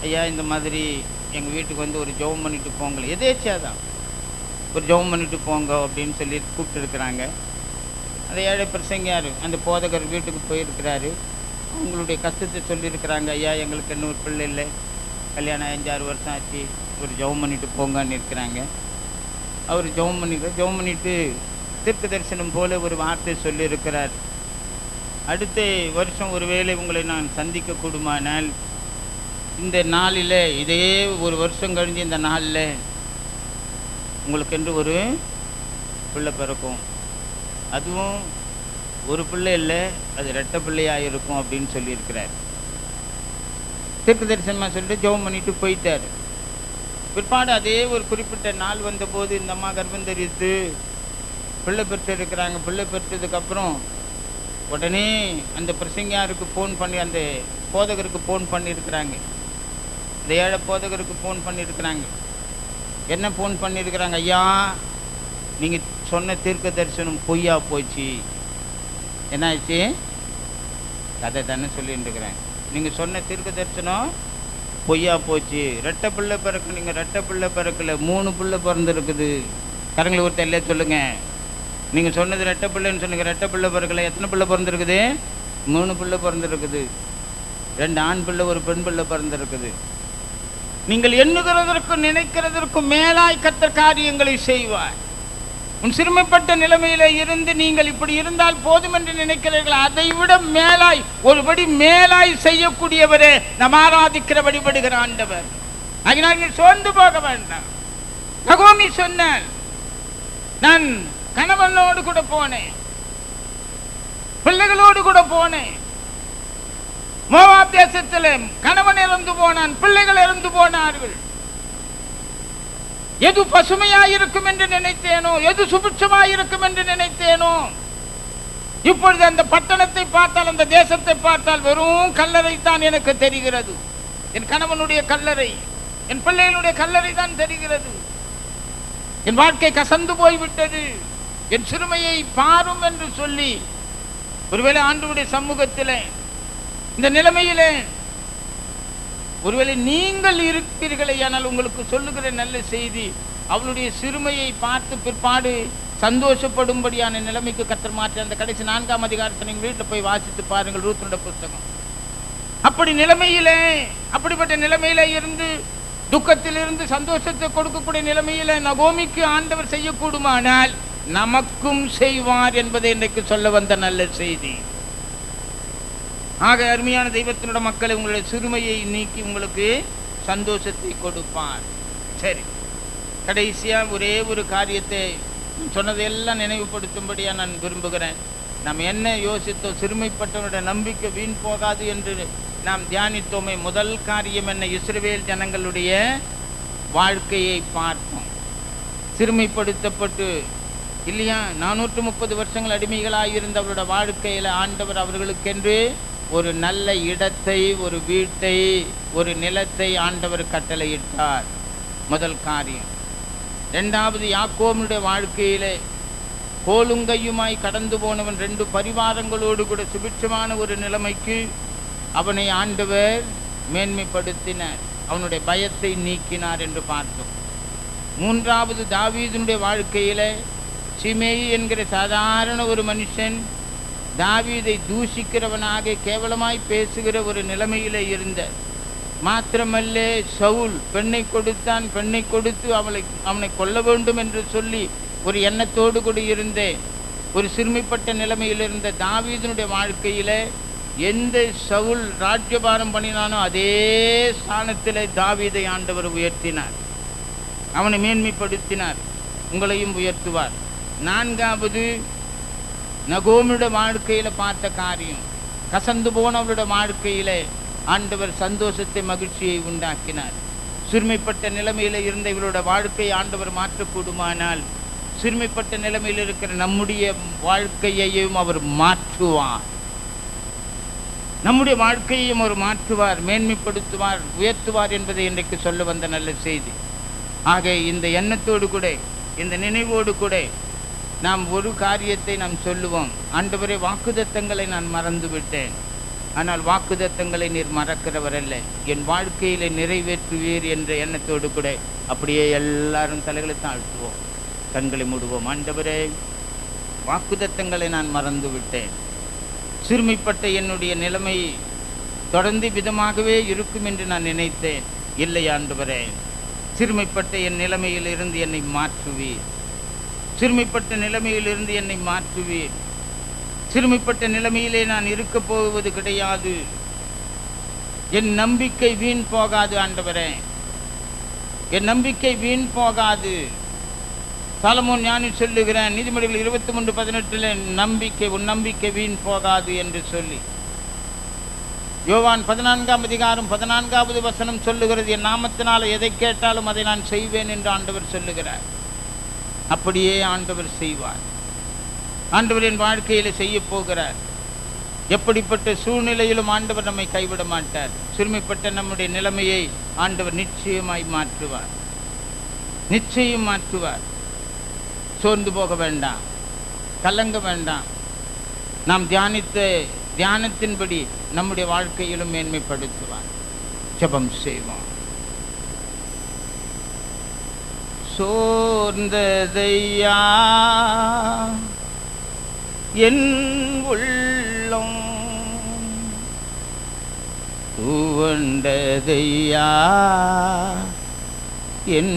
ஐயா இந்த மாதிரி எங்கள் வீட்டுக்கு வந்து ஒரு ஜெபம் பண்ணிட்டு போங்களே, எதேச்சியாக தான் ஒரு ஜெபம் பண்ணிட்டு போங்க அப்படின்னு சொல்லி கூப்பிட்டுருக்குறாங்க. அந்த ஏழை பிரசங்கியார் அந்த போதகர் வீட்டுக்கு போயிருக்கிறாரு. அவங்களுடைய கஷ்டத்தை சொல்லியிருக்கிறாங்க. ஐயா எங்களுக்கு இன்னும் ஒரு பிள்ளை இல்லை, கல்யாணம் 5-6 வருஷம் ஆச்சு, ஒரு ஜெபம் பண்ணிட்டு போங்கன்னு இருக்கிறாங்க. அவர் ஜெபம் பண்ணிட்டு தீர்க்க தரிசனம் போல ஒரு வார்த்தை சொல்லியிருக்கிறார். அடுத்த வருஷம் ஒருவேளை உங்களை நான் சந்திக்க கூடுமானால் இந்த நாளில், இதே ஒரு வருஷம் கழிஞ்சு இந்த நாளில் உங்களுக்கென்று ஒரு பிள்ளை பிறக்கும். அதுவும் ஒரு பிள்ளை இல்லை, அது 2 பிள்ளையாக இருக்கும் அப்படின்னு சொல்லியிருக்கிறார். தீர்க்க தரிசனமாக சொல்லிட்டு ஜெபம் பண்ணிட்டு போயிட்டார். பிற்பாடு அதே ஒரு குறிப்பிட்ட நாள் வந்தபோது இந்த அம்மா கர்ப்பம் தரித்து பிள்ளை பெற்று இருக்கிறாங்க. பிள்ளை பெற்றதுக்கப்புறம் உடனே அந்த பிரசங்கியாருக்கு ஃபோன் பண்ணி, அந்த போதகருக்கு ஃபோன் பண்ணியிருக்கிறாங்க. இந்த ஏழை போதகருக்கு ஃபோன் பண்ணியிருக்கிறாங்க. என்ன ஃபோன் பண்ணியிருக்கிறாங்க? ஐயா நீங்கள் சொன்ன தீர்க்க தரிசனம் பொய்யா போச்சு. என்ன ஆச்சு? கதை தானே சொல்லிட்டு இருக்கிறேன். நீங்கள் சொன்ன தீர்க்க தரிசனம் பொய்யா போச்சு. 2 பிள்ளை பிறக்கு, நீங்கள் 2 பிள்ளை பிறக்கல, 3 பிள்ளை பிறந்திருக்குது. கரங்களை ஒருத்தர் இல்லை சொல்லுங்க. நீங்கள் சொன்னது 2 பிள்ளைன்னு சொன்னீங்க, 2 பிள்ளை பிறக்கல. எத்தனை பிள்ளை பிறந்திருக்குது? 3 பிள்ளை பிறந்திருக்குது. 2 ஆண் பிள்ளை, ஒரு பெண் பிள்ளை பிறந்திருக்குது. நீங்கள் எண்ணுகிறதற்கும் நினைக்கிறதற்கும் மேலாய் கர்த்தர் காரியங்களை செய்வார். உன் சிறுமைப்பட்ட நிலைமையில இருந்து நீங்கள் இப்படி இருந்தால் போதும் என்று நினைக்கிறீர்கள், அதை விட மேலாய், ஒருபடி மேலாய் செய்யக்கூடியவரே நாம் ஆராதிக்கிற வழிபடுகிற ஆண்டவர். அதனால் நீ சோர்ந்து போக வேண்டாம். நகோமி சொன்னாள், நான் கணவனோடு கூட போனேன், பிள்ளைகளோடு கூட போனேன். மோவாப் தேசத்தில் கணவன் இறந்து போனான், பிள்ளைகள் இறந்து போனார்கள். எது பசுமையாயிருக்கும் என்று நினைத்தேனோ, எது சுபிட்சமாயிருக்கும் என்று நினைத்தேனோ, இப்பொழுது அந்த பட்டணத்தை பார்த்தால், அந்த தேசத்தை பார்த்தால் வெறும் கல்லறை தான் எனக்கு தெரிகிறது. என் கணவனுடைய கல்லறை, என் பிள்ளைகளுடைய கல்லறை தான் தெரிகிறது. என் வாழ்க்கை கசந்து போய்விட்டது, என் சிறுமையை பாரும் என்று சொல்லி ஒருவேளை ஆண்டவருடைய சமூகத்தில் இந்த நிலைமையிலே ஒருவேளை நீங்கள் இருப்பீர்களே, ஆனால் உங்களுக்கு சொல்லுகிற நல்ல செய்தி, அவளுடைய சிறுமையை பார்த்து பிற்பாடு சந்தோஷப்படும்படியான நிலைமைக்கு கர்த்தர் மாற்றி அந்த கடைசி 4ஆம் அதிகாரத்தை நீங்கள் வீட்டில் போய் வாசித்து பாருங்கள், ரூத்துடைய புத்தகம். அப்படி நிலைமையிலே, அப்படிப்பட்ட நிலைமையில இருந்து, துக்கத்திலிருந்து சந்தோஷத்தை கொடுக்கக்கூடிய நிலைமையில நகோமிக்கு ஆண்டவர் செய்யக்கூடுமானால் நமக்கும் செய்வார் என்பதை இன்றைக்கு சொல்ல வந்த நல்ல செய்தி. ஆக அருமையான தெய்வத்தினுடைய மக்களை, உங்களுடைய சிறுமையை நீக்கி உங்களுக்கு சந்தோஷத்தை கொடுப்பார். சரி, கடைசியா ஒரே ஒரு காரியத்தை சொன்னதையெல்லாம் நினைவுபடுத்தும்படியா நான் விரும்புகிறேன். நாம் என்ன யோசித்தோம்? சிறுமைப்பட்டவனுடைய நம்பிக்கை வீண் போகாது என்று நாம் தியானித்தோமே. முதல் காரியம் என்ன? இஸ்ரவேல் ஜனங்களுடைய வாழ்க்கையை பார்த்தோம். சிறுமைப்படுத்தப்பட்டு இல்லையா 430 வருஷங்கள் அடிமைகளாக அவருடைய வாழ்க்கையில ஆண்டவர் அவர்களுக்கென்று ஒரு நல்ல இடத்தை, ஒரு வீட்டை, ஒரு நிலத்தை ஆண்டவர் கட்டளையிட்டார். முதல் காரியம். இரண்டாவது, யாக்கோபுடைய வாழ்க்கையிலே கோலுங்கையுமாய் கடந்து போனவன் 2 பரிவாரங்களோடு கூட சுபிட்சமான ஒரு நிலைமைக்கு அவனை ஆண்டவர் மேன்மைப்படுத்தினார், அவனுடைய பயத்தை நீக்கினார் என்று பார்த்தோம். மூன்றாவது, தாவீதுடைய வாழ்க்கையிலே சிமேயி என்கிற சாதாரண ஒரு மனுஷன் தாவீதை தூஷிக்கிறவனாக கேவலமாய் பேசுகிற ஒரு நிலைமையிலே இருந்த, மாத்திரமல்ல சவுல் பெண்ணை கொடுத்தான், பெண்ணை கொடுத்து அவனை கொல்ல வேண்டும் என்று சொல்லி ஒரு எண்ணத்தோடு கூட இருந்த ஒரு சிறுமைப்பட்ட நிலைமையில் இருந்த தாவீதினுடைய வாழ்க்கையிலே எந்த சவுல் ராஜ்யபாரம் பண்ணினானோ அதே ஸ்தானத்தில் தாவீதை ஆண்டவர் உயர்த்தினார், அவனை மேன்மைப்படுத்தினார். உங்களையும் உயர்த்துவார். நான்காவது, நகோமியுடைய வாழ்க்கையில பார்த்த காரியம், கசந்து போனவருடைய வாழ்க்கையில ஆண்டவர் சந்தோஷத்தை மகிழ்ச்சியை உண்டாக்கினார். சிறுமைப்பட்ட நிலைமையில இருந்த இவருடைய வாழ்க்கையை ஆண்டவர் மாற்றக்கூடுமானால் சிறுமைப்பட்ட நிலைமையில் இருக்கிற நம்முடைய வாழ்க்கையையும் அவர் மாற்றுவார். நம்முடைய வாழ்க்கையையும் அவர் மாற்றுவார், மேன்மைப்படுத்துவார், உயர்த்துவார் என்பதை இன்றைக்கு சொல்ல வந்த நல்ல செய்தி. ஆக இந்த எண்ணத்தோடு கூட, இந்த நினைவோடு கூட நாம் ஒரு காரியத்தை நாம் சொல்லுவோம். ஆண்டவரே, வாக்குத்தத்தங்களை நான் மறந்து விட்டேன். ஆனால் வாக்குத்தத்தங்களை நீர் மறக்கிறவர் அல்ல, என் வாழ்க்கையில நிறைவேற்றுவீர் என்ற எண்ணத்தோடு கூட அப்படியே எல்லாரும் தலைகளை தாழ்த்துவோம், கண்களை மூடுவோம். ஆண்டவரே, வாக்குத்தத்தங்களை நான் மறந்து விட்டேன். சிறுமைப்பட்ட என்னுடைய நிலைமை தொடர்ந்து விதமாகவே இருக்கும் என்று நான் நினைத்தேன். இல்லை ஆண்டவரே, சிறுமைப்பட்ட என் நிலைமையில் இருந்து என்னை மாற்றுவீர். சிறுமைப்பட்ட நிலைமையிலிருந்து என்னை மாற்றுவீர். சிறுமைப்பட்ட நிலைமையிலே நான் இருக்க போவது கிடையாது. என் நம்பிக்கை வீண் போகாது ஆண்டவரே, என் நம்பிக்கை வீண் போகாது. சாலமோன் ஞானி சொல்லுகிறேன், நீதிமொழிகள் 23:18 நம்பிக்கை, உன் நம்பிக்கை வீண் போகாது என்று சொல்லி. யோவான் 14:14 சொல்லுகிறது, என் நாமத்தினால் எதை கேட்டாலும் அதை நான் செய்வேன் என்று ஆண்டவர் சொல்லுகிறார். அப்படியே ஆண்டவர் செய்வார். ஆண்டவர் என் வாழ்க்கையில செய்ய போகிறார். எப்படிப்பட்ட சூழ்நிலையிலும் ஆண்டவர் நம்மை கைவிட மாட்டார். சிறுமைப்பட்ட நம்முடைய நிலைமையை ஆண்டவர் நிச்சயமாய் மாற்றுவார், நிச்சயம் மாற்றுவார். சோர்ந்து போக வேண்டாம், கலங்க வேண்டாம். நாம் தியானித்த தியானத்தின்படி நம்முடைய வாழ்க்கையிலும் மேன்மைப்படுத்துவார். ஜெபம் செய்வோம். சோர்ந்ததையா என் உள்ளம், துவண்டதையா என்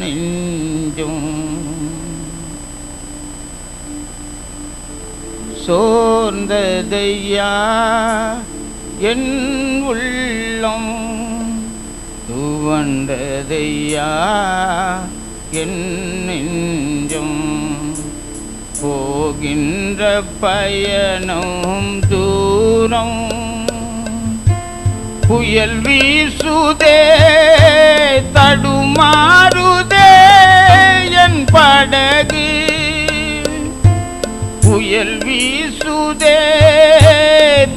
நெஞ்சும், சோர்ந்ததையா என் உள்ளம், துவண்டதையா என் நெஞ்சம், போகின்ற பயணம் தூரம், புயல் வீசுதே தடுமாறுதே என் படகு, புயல் வீசுதே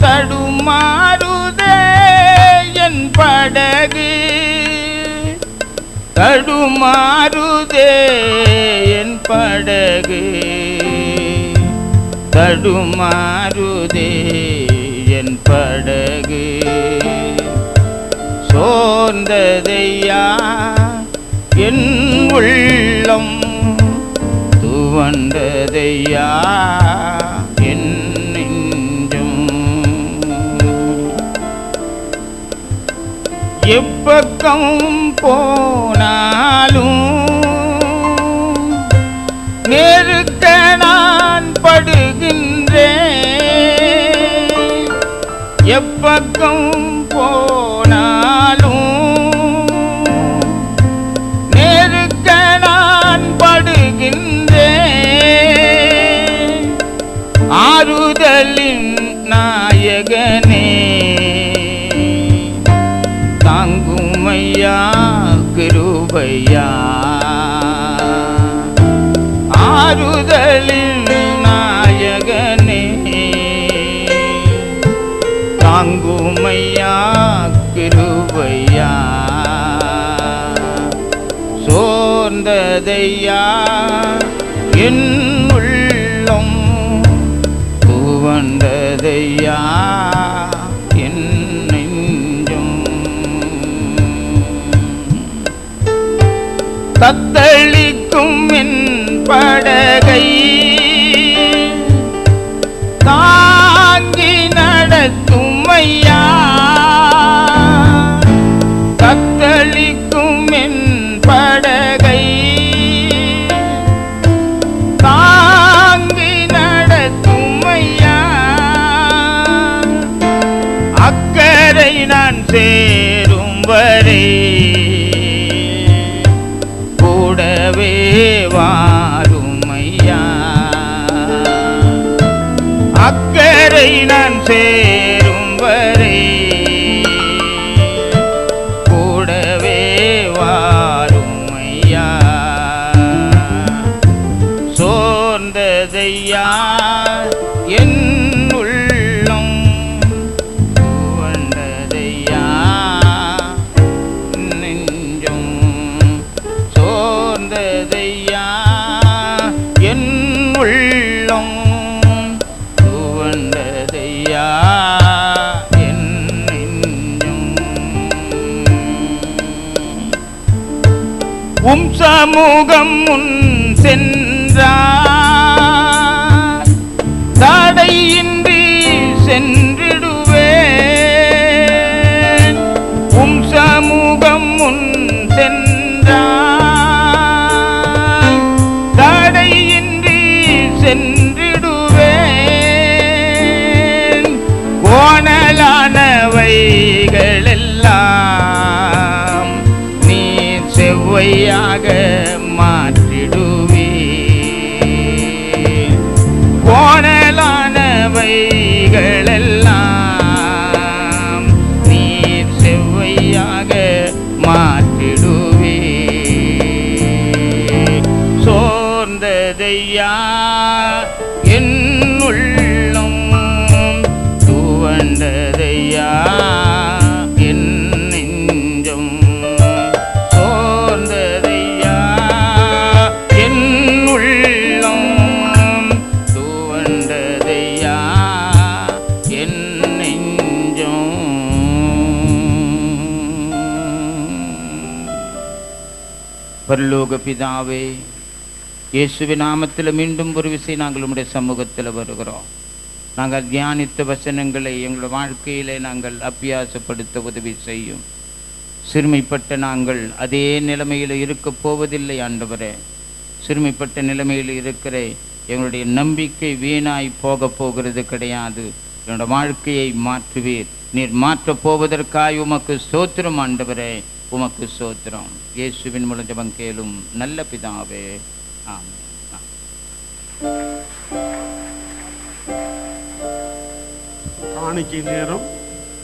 தடுமாறுதே என் படகு, தடுமாறுதே என் படகு, தடுமாறுதே என் படகு, சோர்ந்ததையா என் உள்ளம், துவண்டதையா என் நெஞ்சும், எப்பக்கம் போனாலும் நெருக்க நான் படுகின்றேன், எப்பக்கம் போனாலும் நெருக்க நான் படுகின்றேன், ஆறுதலின் நாயகனே தாங்குமையா கிருபையா, ஆறுதலின் நாயகனே தாங்குமையா கிருபையா, சோர்ந்ததையா என் உள்ளம், துவண்டதையா என் நெஞ்சும், தத்தளிக்கும் என் படகை தாங்கி நடத்தும் ஐயா, தத்தளிக்கும் என் படகை சேரும் வரை கூடவே வாரும் ஐயா. சோர்ந்ததையா என் உள்ளம், துவண்டதையா நெஞ்சம். சோர்ந்ததையா என் உள்ளம், துவண்டதையா என் நெஞ்சம். சமூகம் முன் சென்றார், தடையின்றி சென்றிடுவேன். சமூகம் முன் சென்றார், தடையின்றி சென்றிடுவேன். கோணலானவைகளெல்லாம் நீர் செவ்வையாக மாற்றிடுவீர். கோணலானவைகளெல்லாம் நீர் செவ்வையாக மாற்றிடுவீர். சோர்ந்ததையா என் உள்ளம், துவண்டதையா என் நெஞ்சம். சோர்ந்ததையா என் உள்ளம், துவண்டதையா என் நெஞ்சம். பரலோக பிதாவே, இயேசுவின் நாமத்தில் மீண்டும் ஒரு விஷயம் நாங்கள் உம்முடைய சமூகத்தில் வருகிறோம். நாங்கள் தியானித்த வசனங்களை எங்கள் வாழ்க்கையிலே நாங்கள் அபியாசப்படுத்த உதவி செய்யும். சிறுமைப்பட்ட நாங்கள் அதே நிலைமையில் இருக்கப் போவதில்லை ஆண்டவரே. சிறுமைப்பட்ட நிலைமையில் இருக்கிற எங்களுடைய நம்பிக்கை வீணாய் போக போகிறது கிடையாது. என்னோட வாழ்க்கையை மாற்றுவீர். நீர் மாற்றப் போவதற்காய் உமக்கு ஸ்தோத்திரம் ஆண்டவரே, உமக்கு ஸ்தோத்திரம். இயேசுவின் மூலம் ஜெபம் கேளும் நல்ல பிதாவே, ஆமென். காணிக்கை நேரம்.